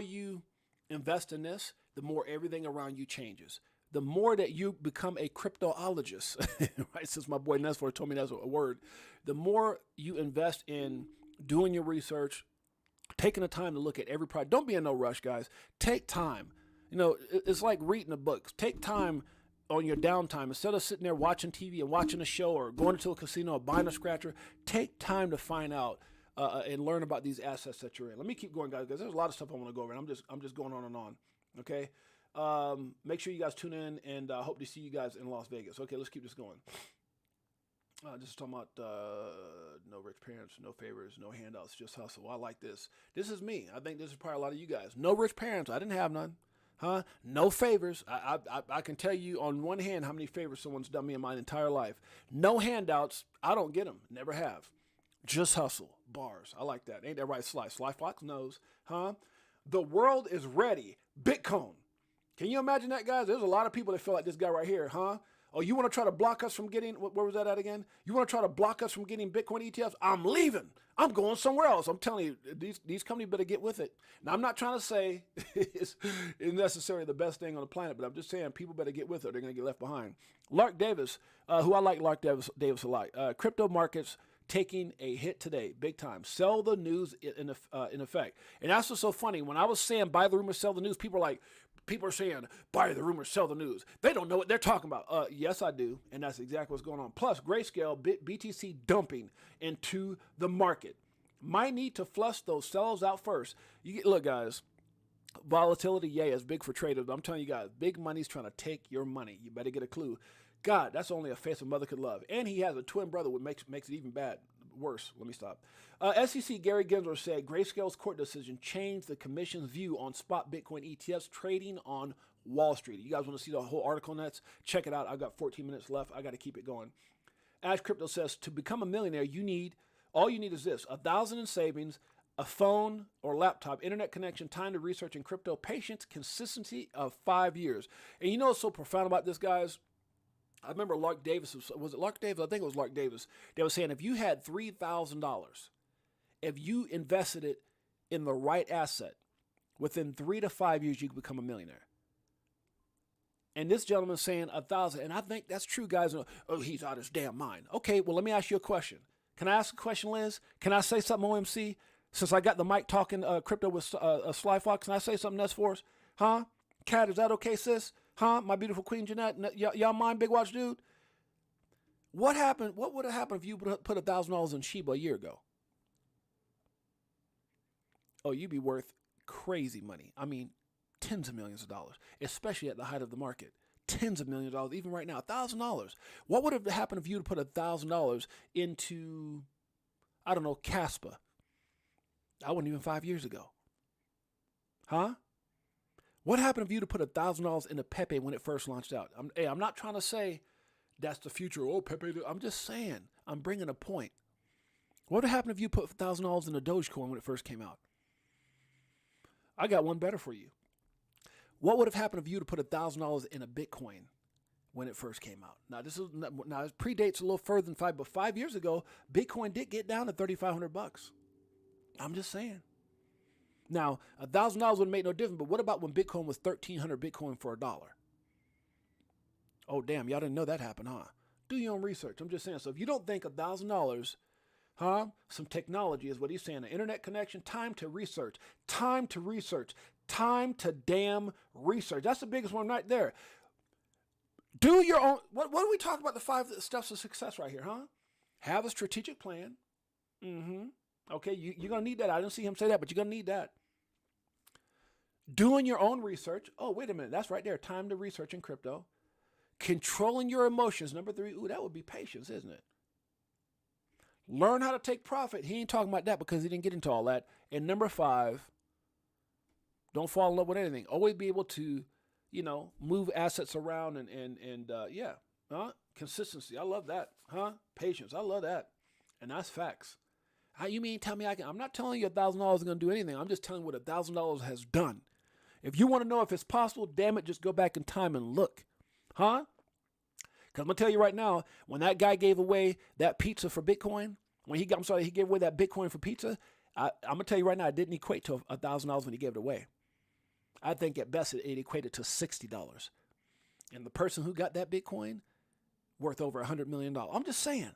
you invest in this, the more everything around you changes. The more that you become a cryptologist, right? Since my boy Nesfor told me that's a word, the more you invest in doing your research, taking the time to look at every product. Don't be in no rush, guys. Take time. You know, it's like reading a book. Take time on your downtime. Instead of sitting there watching TV and watching a show or going into a casino or buying a scratcher, take time to find out and learn about these assets that you're in. Let me keep going, guys, because there's a lot of stuff I want to go over, and I'm just going on and on. Okay, make sure you guys tune in, and I hope to see you guys in Las Vegas. Okay, let's keep this going. This is talking about no rich parents, no favors, no handouts, just hustle. I like this. This is me. I think this is probably a lot of you guys. No rich parents. I didn't have none. Huh? No favors. I can tell you on one hand how many favors someone's done me in my entire life. No handouts. I don't get them. Never have. Just hustle. Bars. I like that. Ain't that right, Sly? Sly Fox knows. Huh? The world is ready. Bitcoin. Can you imagine that, guys? There's a lot of people that feel like this guy right here, huh? Oh, you want to try to block us from getting, where was that at again? You want to try to block us from getting Bitcoin ETFs? I'm leaving. I'm going somewhere else. I'm telling you, these companies better get with it. Now, I'm not trying to say it's necessarily the best thing on the planet, but I'm just saying people better get with it. They're going to get left behind. Lark Davis, who I like Lark Davis a lot. Crypto markets taking a hit today, big time. Sell the news in effect. And that's what's so funny. When I was saying buy the rumor, sell the news, people are saying buy the rumor, sell the news. They don't know what they're talking about. Yes, I do. And that's exactly what's going on. Plus, grayscale, BTC dumping into the market. Might need to flush those sells out first. Look, guys, volatility, yeah, is big for traders. But I'm telling you guys, big money's trying to take your money. You better get a clue. God, that's only a face a mother could love. And he has a twin brother, which makes it even worse. Let me stop. SEC Gary Gensler said Grayscale's court decision changed the commission's view on spot Bitcoin ETFs trading on Wall Street. You guys want to see the whole article on that? Check it out. I've got 14 minutes left. I got to keep it going. Ash Crypto says to become a millionaire, all you need is this: 1,000 in savings, a phone or laptop, internet connection, time to research in crypto, patience, consistency of 5 years. And you know what's so profound about this, guys? I remember Lark Davis, was it Lark Davis? I think it was Lark Davis. They were saying if you had $3,000, if you invested it in the right asset, within 3 to 5 years, you could become a millionaire. And this gentleman's saying 1,000. And I think that's true, guys. Oh, he's out of his damn mind. Okay, well, let me ask you a question. Can I ask a question, Liz? Can I say something, OMC? Since I got the mic talking crypto with Sly Fox, can I say something that's for us? Huh? Kat, is that okay, sis? Huh? My beautiful Queen Jeanette? Y'all mind, Big Watch Dude? What happened? What would have happened if you put $1,000 in Shiba a year ago? Oh, you'd be worth crazy money. I mean, tens of millions of dollars, especially at the height of the market. Tens of millions of dollars, even right now, $1,000. What would have happened if you put $1,000 into, I don't know, Caspa? I wasn't even 5 years ago. Huh? What happened if you'd have put $1,000 into Pepe when it first launched out? I'm not trying to say that's the future. Oh, Pepe. I'm just saying, I'm bringing a point. What would have happened if you put $1,000 in a Dogecoin when it first came out? I got one better for you. What would have happened if you'd have put $1,000 in a Bitcoin when it first came out? Now, it predates a little further than 5, but 5 years ago, Bitcoin did get down to $3,500. I'm just saying. Now, $1,000 would make no difference, but what about when Bitcoin was 1,300 Bitcoin for $1? Oh, damn, y'all didn't know that happened, huh? Do your own research. I'm just saying. So if you don't think $1,000, some technology is what he's saying. An internet connection, time to research. Time to research. Time to damn research. That's the biggest one right there. Do your own. What do we talk about? The 5 steps of success right here, Have a strategic plan. Okay, you're going to need that. I didn't see him say that, but you're going to need that. Doing your own research. Oh, wait a minute. That's right there. Time to research in crypto. Controlling your emotions. Number 3. Ooh, that would be patience, isn't it? Learn how to take profit. He ain't talking about that because he didn't get into all that. And number 5, don't fall in love with anything. Always be able to, move assets around and consistency. I love that. Patience. I love that. And that's facts. You mean tell me I'm not telling you $1,000 is going to do anything. I'm just telling you what $1,000 has done. If you want to know if it's possible, damn it, just go back in time and look. Because I'm going to tell you right now, when that guy gave away that pizza for Bitcoin, he gave away that Bitcoin for pizza, I'm going to tell you right now, it didn't equate to $1,000 when he gave it away. I think at best it equated to $60. And the person who got that Bitcoin, worth over $100 million. I'm just saying,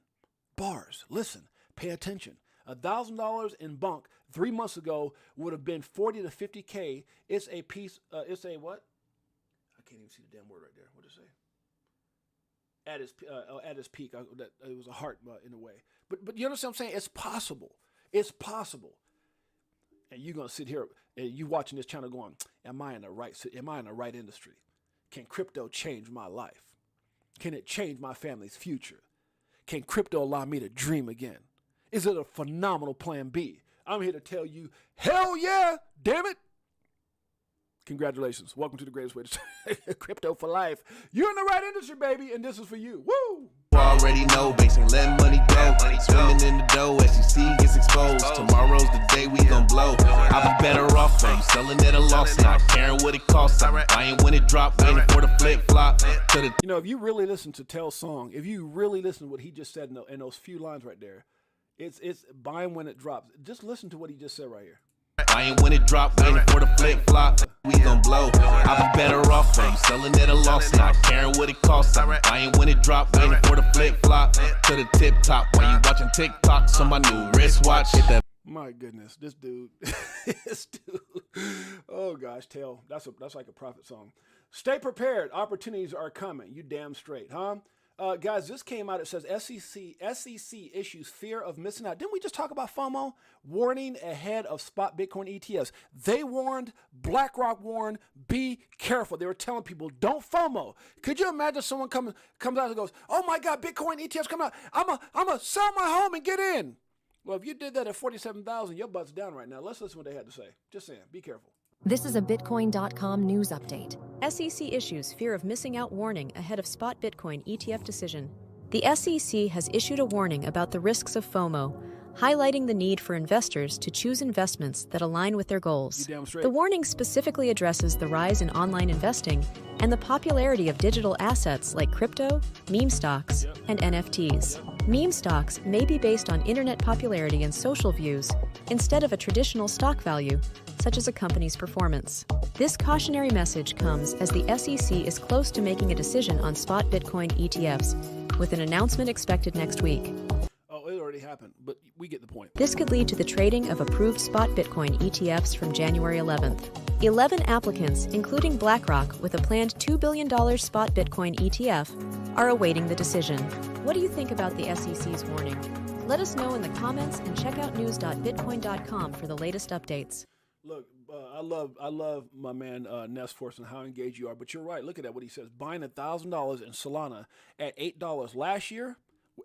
bars, listen, pay attention. $1,000 in bunk 3 months ago would have been 40 to 50K. It's a piece, it's a what? I can't even see the damn word right there. What did it say? At its peak, it was a heart in a way. But you understand what I'm saying? It's possible. It's possible. And you're gonna sit here and you watching this channel going, am I in the right industry? Can crypto change my life? Can it change my family's future? Can crypto allow me to dream again? Is it a phenomenal plan B? I'm here to tell you, hell yeah, damn it. Congratulations. Welcome to the greatest way to crypto for life. You're in the right industry, baby, and this is for you. Woo! Already know, basing letting money go. Swimming in the dough, SEC gets exposed. Tomorrow's the day we gon' blow. I'll be better off from selling at a loss, not caring what it costs. I'm buying when it drop, waiting for the flip flop. If you really listen to Tell's song, if you really listen to what he just said in those few lines right there, it's buying when it drops. Just listen to what he just said right here. Buying when it drop, waiting for the flip flop. We gon' blow. I'll be better off from selling at a loss, not caring what it costs. I'm buying when it drop, waiting for the flip flop to the tip top. While you watching TikToks on my new wristwatch, hit that. My goodness, this dude, Oh gosh, Tell, that's like a prophet song. Stay prepared. Opportunities are coming. You damn straight, guys, this came out. It says SEC issues fear of missing out. Didn't we just talk about FOMO? Warning ahead of spot Bitcoin ETFs. They warned, BlackRock warned, be careful. They were telling people, don't FOMO. Could you imagine someone comes out and goes, oh my God, Bitcoin ETFs coming out. I'm a sell my home and get in. Well, if you did that at 47,000, your butt's down right now. Let's listen to what they had to say. Just saying, be careful. This is a Bitcoin.com news update. SEC issues fear of missing out warning ahead of spot Bitcoin ETF decision. The SEC has issued a warning about the risks of FOMO, highlighting the need for investors to choose investments that align with their goals. The warning specifically addresses the rise in online investing and the popularity of digital assets like crypto, meme stocks, and NFTs. Meme stocks may be based on internet popularity and social views instead of a traditional stock value, such as a company's performance. This cautionary message comes as the SEC is close to making a decision on spot Bitcoin ETFs, with an announcement expected next week. Oh, it already happened, but we get the point. This could lead to the trading of approved spot Bitcoin ETFs from January 11th. 11 applicants, including BlackRock with a planned $2 billion spot Bitcoin ETF, are awaiting the decision. What do you think about the SEC's warning? Let us know in the comments and check out news.bitcoin.com for the latest updates. Look, I love my man Ness Force and how engaged you are, but you're right. Look at that, what he says. Buying $1,000 in Solana at $8 last year.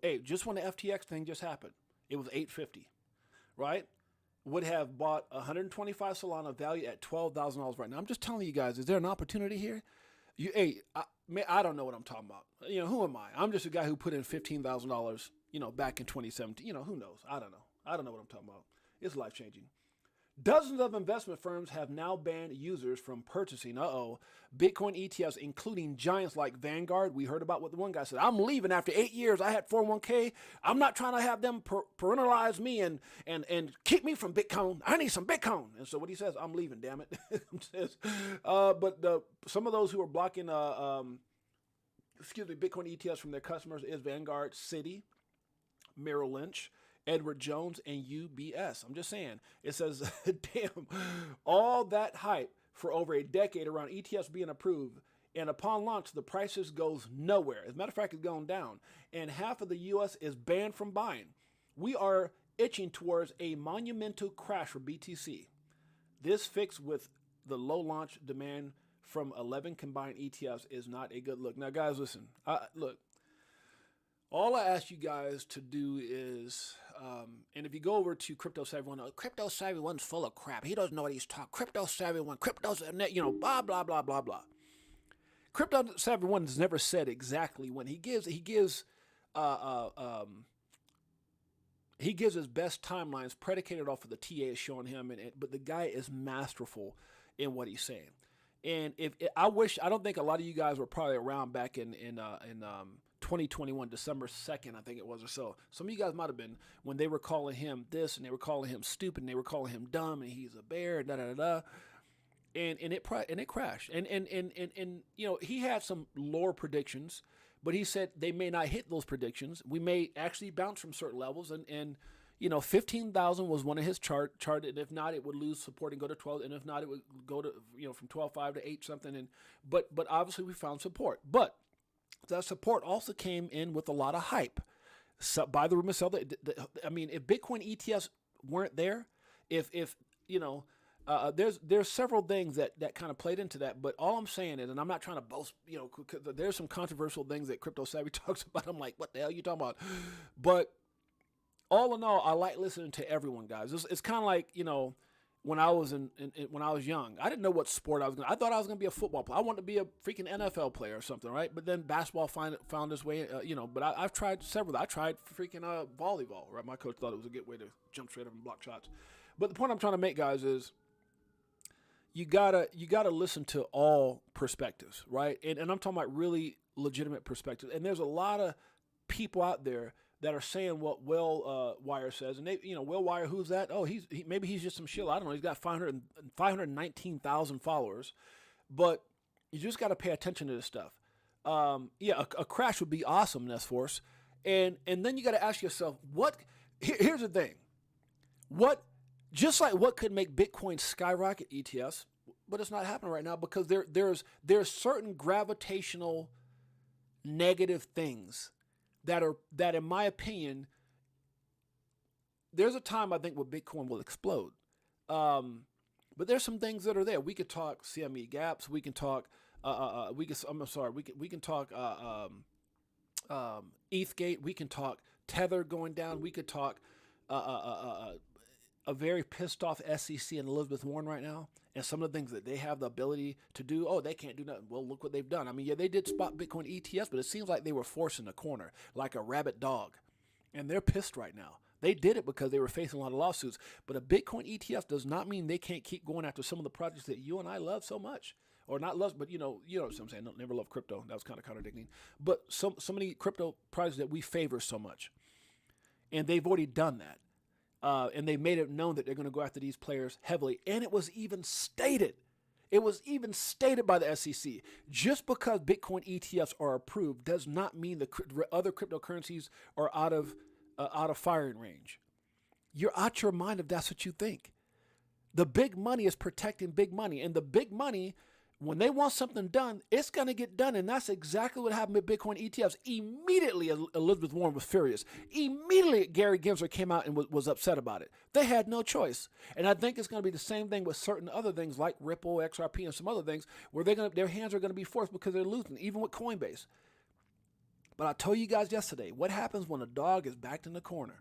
Hey, just when the FTX thing just happened, it was $8.50, right? Would have bought 125 Solana value at $12,000 right now. I'm just telling you guys, is there an opportunity here? I don't know what I'm talking about. Who am I? I'm just a guy who put in $15,000, back in 2017. Who knows? I don't know. I don't know what I'm talking about. It's life changing. Dozens of investment firms have now banned users from purchasing, Bitcoin ETFs, including giants like Vanguard. We heard about what the one guy said. I'm leaving after 8 years. I had 401k. I'm not trying to have them parentalize me and keep me from Bitcoin. I need some Bitcoin. And so what he says, I'm leaving, damn it. But some of those who are blocking Bitcoin ETFs from their customers is Vanguard, Citi, Merrill Lynch, Edward Jones, and UBS. I'm just saying. It says, damn, all that hype for over a decade around ETFs being approved, and upon launch, the prices goes nowhere. As a matter of fact, it's going down. And half of the U.S. is banned from buying. We are itching towards a monumental crash for BTC. This fix with the low launch demand from 11 combined ETFs is not a good look. Now, guys, listen. Look, all I ask you guys to do is, and if you go over to Crypto Savvy One, Crypto Savvy One's full of crap. He doesn't know what he's talking. Crypto Savvy One, blah, blah, blah, blah, blah. Crypto Savvy One has never said exactly when he gives his best timelines predicated off of the TA is showing him, but the guy is masterful in what he's saying. And I don't think a lot of you guys were probably around back in 2021, December 2nd, I think it was, or so. Some of you guys might have been when they were calling him this, and they were calling him stupid, and they were calling him dumb, and he's a bear, da da da da. And it crashed. And you know, he had some lower predictions, but he said they may not hit those predictions. We may actually bounce from certain levels, and you know, 15,000 was one of his chart, and if not, it would lose support and go to 12, and if not, it would go to, you know, from 12.5 to 8 something. And but obviously we found support, but that support also came in with a lot of hype. So by the rumor, I mean, if Bitcoin ETFs weren't there, if you know. There's several things that kind of played into that, but all I'm saying is, and I'm not trying to boast, you know, cause there's some controversial things that Crypto Savvy talks about. I'm like, what the hell are you talking about? But all in all, I like listening to everyone, guys. It's kind of like, you know, when I was when I was young, I didn't know what sport I was going to. I thought I was going to be a football player. I wanted to be a freaking NFL player or something, right? But then basketball found its way, you know. But I've tried several. I tried freaking volleyball, right? My coach thought it was a good way to jump straight up and block shots. But the point I'm trying to make, guys, is you gotta listen to all perspectives, right? And I'm talking about really legitimate perspectives. And there's a lot of people out there that are saying what Will Wire says, and they, you know, Will Wire, who's that? Oh, maybe he's just some shill. I don't know. He's got 519,000 followers, but you just got to pay attention to this stuff. Yeah, a crash would be awesome, Nesforce, and then you got to ask yourself, what? Here's the thing, what? Just like what could make Bitcoin skyrocket ETFs, but it's not happening right now because there's certain gravitational negative things that in my opinion, there's a time I think where Bitcoin will explode. But there's some things that are there. We could talk CME gaps. We can talk. We can talk ETHgate. We can talk Tether going down. We could talk a very pissed off SEC and Elizabeth Warren right now, and some of the things that they have the ability to do. Oh, they can't do nothing. Well, look what they've done. I mean, yeah, they did spot Bitcoin ETFs, but it seems like they were forced in a corner like a rabid dog, and they're pissed right now. They did it because they were facing a lot of lawsuits, but a Bitcoin ETF does not mean they can't keep going after some of the projects that you and I love so much. Or not love, but you know what I'm saying. Don't never love crypto. That was kind of contradicting. But so many crypto projects that we favor so much, and they've already done that. And they made it known that they're going to go after these players heavily. And it was even stated. It was even stated by the SEC. Just because Bitcoin ETFs are approved does not mean the other cryptocurrencies are out of firing range. You're out your mind if that's what you think. The big money is protecting big money. And the big money, when they want something done, it's going to get done. And that's exactly what happened with Bitcoin ETFs. Immediately, Elizabeth Warren was furious. Immediately, Gary Gensler came out and was upset about it. They had no choice. And I think it's going to be the same thing with certain other things like Ripple, XRP, and some other things where their hands are going to be forced because they're losing, even with Coinbase. But I told you guys yesterday, what happens when a dog is backed in the corner?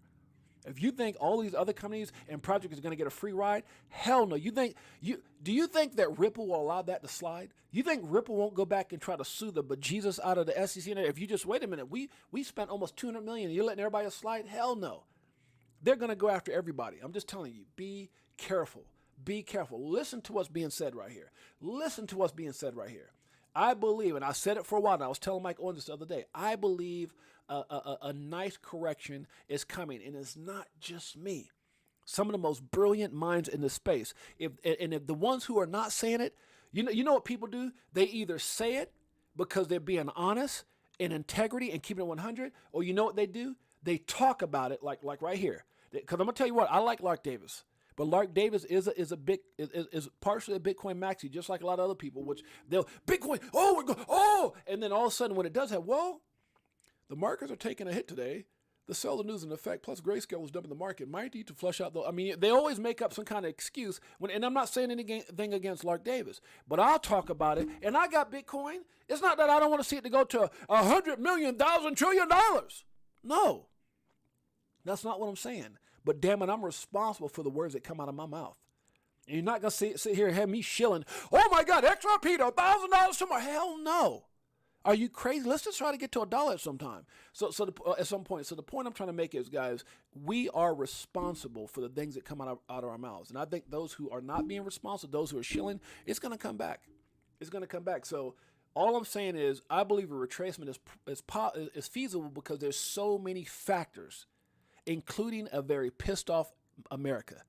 If you think all these other companies and projects are going to get a free ride, hell no. Do you think that Ripple will allow that to slide? You think Ripple won't go back and try to sue the bejesus out of the SEC? If you just wait a minute, we spent almost $200 million. You're letting everybody else slide? Hell no. They're going to go after everybody. I'm just telling you, be careful. Be careful. Listen to what's being said right here. Listen to what's being said right here. I believe, and I said it for a while, and I was telling Mike Owens this the other day, I believe a nice correction is coming, and it's not just me. Some of the most brilliant minds in the space. If the ones who are not saying it, you know what people do? They either say it because they're being honest, and integrity and keeping it 100, or you know what they do? They talk about it like right here. Because I'm gonna tell you what, I like Lark Davis, but Lark Davis is partially a Bitcoin maxi, just like a lot of other people. Which they'll Bitcoin, and then all of a sudden when it does have, well, the markets are taking a hit today. The seller news in effect, plus Grayscale was dumping the market. Might need to flush out the. I mean, they always make up some kind of excuse. And I'm not saying anything against Lark Davis, but I'll talk about it. And I got Bitcoin. It's not that I don't want to see it to go to $100 million, $1,000 trillion. No, that's not what I'm saying. But damn it, I'm responsible for the words that come out of my mouth. And you're not gonna sit here and have me shilling. Oh my God, XRP to $1,000 tomorrow. Hell no. Are you crazy? Let's just try to get to $1 at some time. At some point. So the point I'm trying to make is, guys, we are responsible for the things that come out of our mouths. And I think those who are not being responsible, those who are shilling, it's going to come back. It's going to come back. So all I'm saying is, I believe a retracement is feasible because there's so many factors, including a very pissed off America.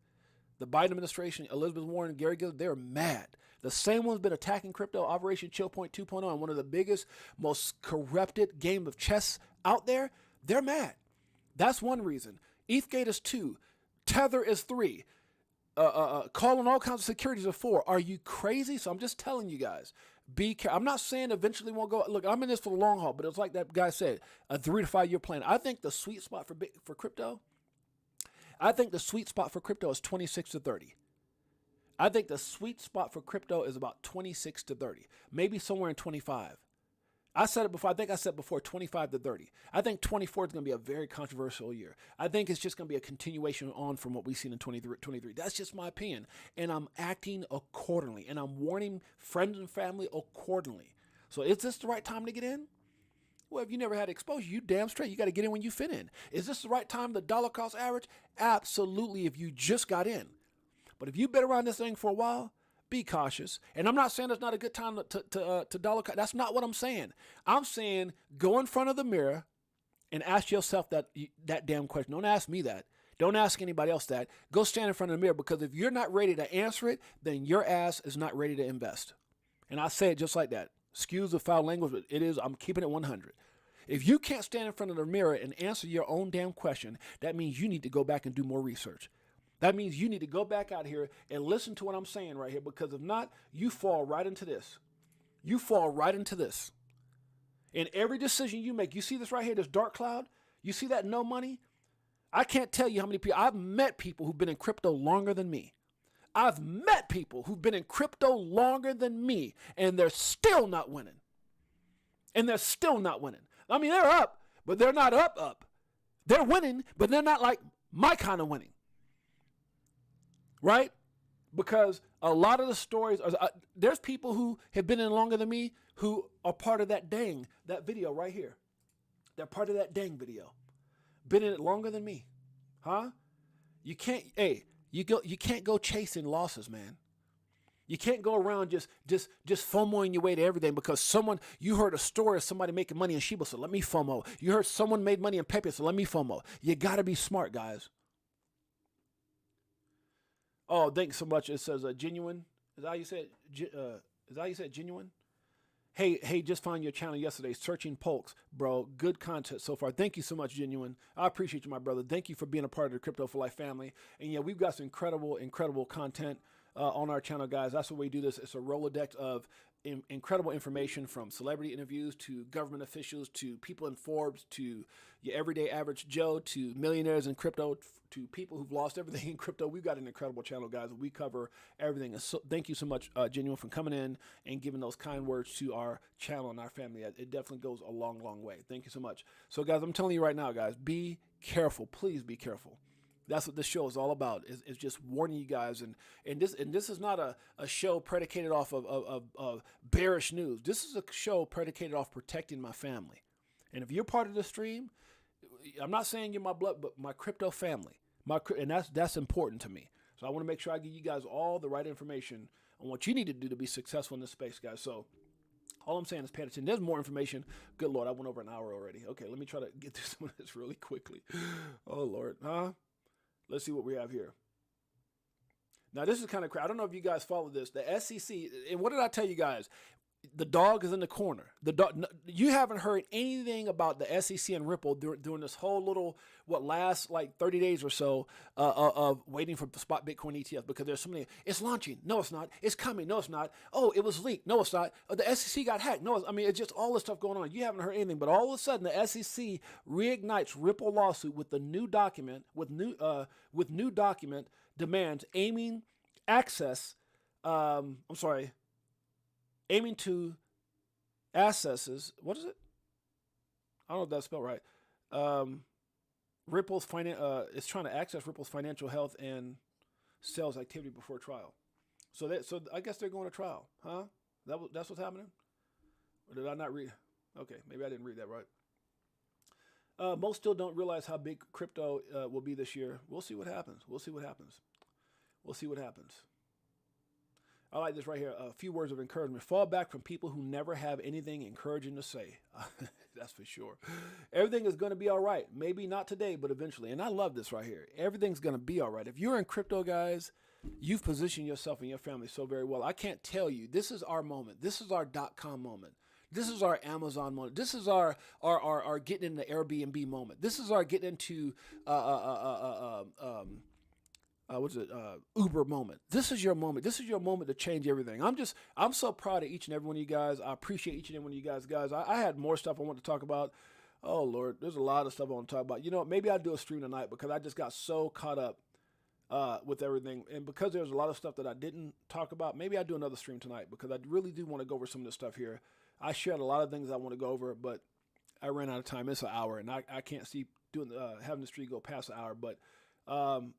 The Biden administration, Elizabeth Warren, Gary Gillard, they're mad. The same one's been attacking crypto, Operation Chill Point 2.0, and one of the biggest, most corrupted game of chess out there. They're mad. That's one reason. ETHgate is 2. Tether is 3. Calling all kinds of securities are 4. Are you crazy? So I'm just telling you guys, be careful. I'm not saying eventually won't go. Look, I'm in this for the long haul, but it's like that guy said, a 3 to 5 year plan. I think the sweet spot for crypto, is 26 to 30. I think the sweet spot for crypto is about 26 to 30, maybe somewhere in 25. I said it before. I think I said before 25 to 30. I think 24 is going to be a very controversial year. I think it's just going to be a continuation on from what we've seen in 23. That's just my opinion. And I'm acting accordingly. And I'm warning friends and family accordingly. So is this the right time to get in? Well, if you never had exposure, you damn straight. You got to get in when you fit in. Is this the right time, the dollar cost average? Absolutely, if you just got in. But if you've been around this thing for a while, be cautious. And I'm not saying it's not a good time to dollar cost. That's not what I'm saying. I'm saying go in front of the mirror and ask yourself that damn question. Don't ask me that. Don't ask anybody else that. Go stand in front of the mirror, because if you're not ready to answer it, then your ass is not ready to invest. And I say it just like that. Excuse the foul language, but it is. I'm keeping it 100. If you can't stand in front of the mirror and answer your own damn question, that means you need to go back and do more research. That means you need to go back out here and listen to what I'm saying right here, because if not, you fall right into this. You fall right into this. In every decision you make, you see this right here, this dark cloud? You see that no money? I can't tell you how many people. I've met people who've been in crypto longer than me. I've met people who've been in crypto longer than me, and they're still not winning. And they're still not winning. I mean, they're up, but they're not up. They're winning, but they're not like my kind of winning. Right? Because a lot of the stories, there's people who have been in longer than me who are part of that video right here. They're part of that video. Been in it longer than me. Huh? You can't go chasing losses, man. You can't go around just FOMOing your way to everything because you heard a story of somebody making money in Shiba, so let me FOMO. You heard someone made money in Pepe, so let me FOMO. You got to be smart, guys. Oh, thanks so much. It says genuine. Is that how you said? Genuine? Hey, just found your channel yesterday, searching Polks, bro. Good content so far. Thank you so much, Genuine. I appreciate you, my brother. Thank you for being a part of the Crypto for Life family. And yeah, we've got some incredible content on our channel, guys. That's the way we do this. It's a Rolodex of incredible information, from celebrity interviews to government officials to people in Forbes to your everyday average Joe to millionaires in crypto to people who've lost everything in crypto. We've got an incredible channel, guys. We cover everything. And so, thank you so much, Genuine, for coming in and giving those kind words to our channel and our family. It definitely goes a long, long way. Thank you so much. So, guys, I'm telling you right now, guys, be careful. Please be careful. That's what this show is all about. Is just warning you guys, and this is not a show predicated off of bearish news. This is a show predicated off protecting my family. And if you're part of the stream, I'm not saying you're my blood, but my crypto family. And that's important to me. So I want to make sure I give you guys all the right information on what you need to do to be successful in this space, guys. So all I'm saying is pay attention. There's more information. Good Lord, I went over an hour already. Okay, let me try to get through some of this really quickly. Oh Lord, Let's see what we have here. Now, this is kind of crazy. I don't know if you guys follow this. The SEC, and what did I tell you guys? The dog is in the corner. The dog. You haven't heard anything about the SEC and Ripple during this whole little last like 30 days or so of waiting for the spot Bitcoin ETF, because there's so many. It's launching. No, it's not. It's coming. No, it's not. Oh, it was leaked. No, it's not. The SEC got hacked. No, I mean, it's just all this stuff going on. You haven't heard anything, but all of a sudden the SEC reignites Ripple lawsuit with the new document with new document demands aiming to accesses. What is it? I don't know if that's spelled right. Ripple's it's trying to access Ripple's financial health and sales activity before trial. So I guess they're going to trial, huh? That's what's happening. Or did I not read? Okay, maybe I didn't read that right. Most still don't realize how big crypto will be this year. We'll see what happens. I like this right here. A few words of encouragement. Fall back from people who never have anything encouraging to say. That's for sure. Everything is going to be all right. Maybe not today, but eventually. And I love this right here. Everything's going to be all right. If you're in crypto, guys, you've positioned yourself and your family so very well. I can't tell you. This is our moment. This is our .com moment. This is our Amazon moment. This is our getting into Airbnb moment. This is our getting into Uber moment. This is your moment. This is your moment to change everything. I'm so proud of each and every one of you guys. I appreciate each and every one of you guys. I had more stuff I want to talk about. Oh Lord, there's a lot of stuff I want to talk about. You know what? Maybe I'll do a stream tonight, because I just got so caught up with everything, and because there's a lot of stuff that I didn't talk about. Maybe I'll do another stream tonight, because I really do want to go over some of this stuff here. I shared a lot of things I want to go over, but I ran out of time. It's an hour, and I can't see doing having the stream go past an hour. But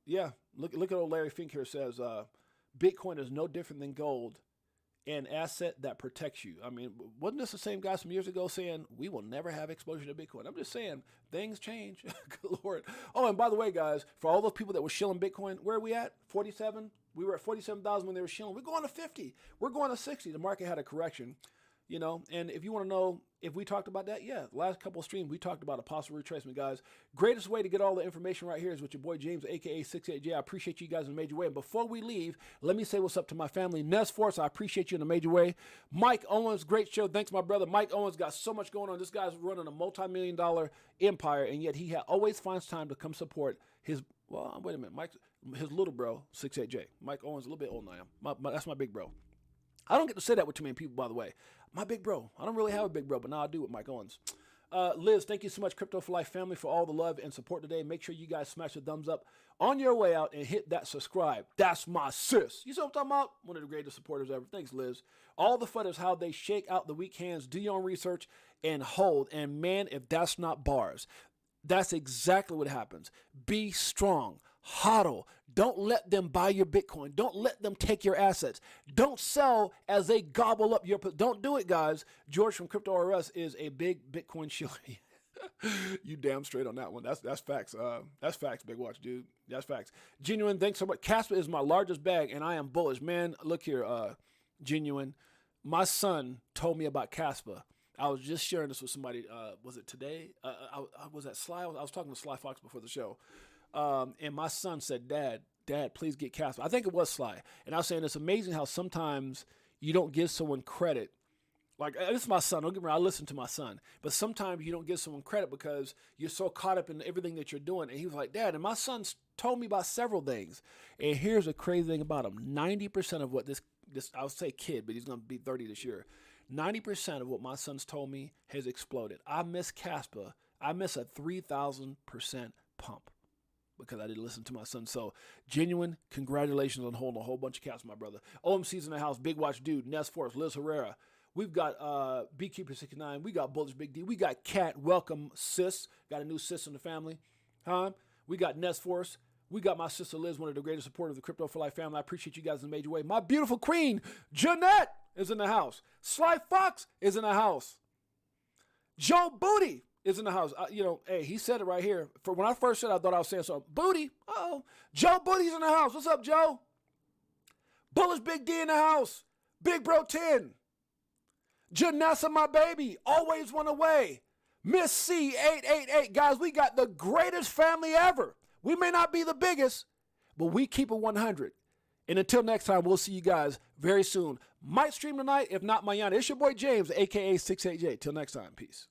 yeah, look at old Larry Fink here says Bitcoin is no different than gold, an asset that protects you. I mean, wasn't this the same guy some years ago saying we will never have exposure to Bitcoin? I'm just saying things change. Good Lord. Oh, and by the way, guys, for all those people that were shilling Bitcoin, where are we at? 47. We were at 47,000 when they were shilling. We're going to 50. We're going to 60. The market had a correction. You know, and if you want to know if we talked about that, yeah, the last couple of streams we talked about a possible retracement, guys. Greatest way to get all the information right here is with your boy James, aka 68J. I appreciate you guys in a major way. And before we leave, let me say what's up to my family. Nez Force, I appreciate you in a major way. Mike Owens, great show. Thanks, my brother. Mike Owens got so much going on. This guy's running a multi-million-dollar empire, and yet he always finds time to come support his. Well, wait a minute, his little bro, 68J. Mike Owens, a little bit older than I am. That's my big bro. I don't get to say that with too many people, by the way. My big bro. I don't really have a big bro, but now I do with Mike Owens. Liz, thank you so much, Crypto for Life family, for all the love and support today. Make sure you guys smash the thumbs up on your way out and hit that subscribe. That's my sis. You see what I'm talking about? One of the greatest supporters ever. Thanks, Liz. All the fun is how they shake out the weak hands, do your own research, and hold. And man, if that's not bars, that's exactly what happens. Be strong. HODL. Don't let them buy your Bitcoin. Don't let them take your assets. Don't sell as they gobble up your. Don't do it, guys. George from Crypto RS is a big Bitcoin shiller. You damn straight on that one. That's facts. That's facts, Big Watch, dude. That's facts. Genuine, thanks so much. Casper is my largest bag, and I am bullish. Man, look here, Genuine. My son told me about Casper. I was just sharing this with somebody. Was it today? I was at Sly. I was talking to Sly Fox before the show. And my son said, Dad, please get Casper. I think it was Sly. And I was saying, it's amazing how sometimes you don't give someone credit. Like, this is my son. Don't get me wrong, I listen to my son. But sometimes you don't give someone credit because you're so caught up in everything that you're doing. And he was like, Dad, and my son's told me about several things. And here's the crazy thing about him. 90% of what this I'll say kid, but he's going to be 30 this year. 90% of what my son's told me has exploded. I miss Casper. I miss a 3,000% pump, because I didn't listen to my son. So, Genuine, congratulations on holding a whole bunch of cats, my brother. OMC's in the house, Big Watch Dude, Ness Force, Liz Herrera. We've got Beekeeper69. We got Bullish Big D. We got Cat. Welcome, sis. Got a new sis in the family. Huh? We got Ness Force. We got my sister Liz, one of the greatest supporters of the Crypto for Life family. I appreciate you guys in a major way. My beautiful queen, Jeanette, is in the house. Sly Fox is in the house. Joe Booty is in the house. Hey, he said it right here. For when I first said it, I thought I was saying something. Booty. Uh-oh. Joe Booty's in the house. What's up, Joe? Bullish Big D in the house. Big Bro 10. Janessa, my baby. Always one away. Miss C 888. Guys, we got the greatest family ever. We may not be the biggest, but we keep it 100. And until next time, we'll see you guys very soon. Might stream tonight, if not mañana. It's your boy James, aka 68J. Till next time, peace.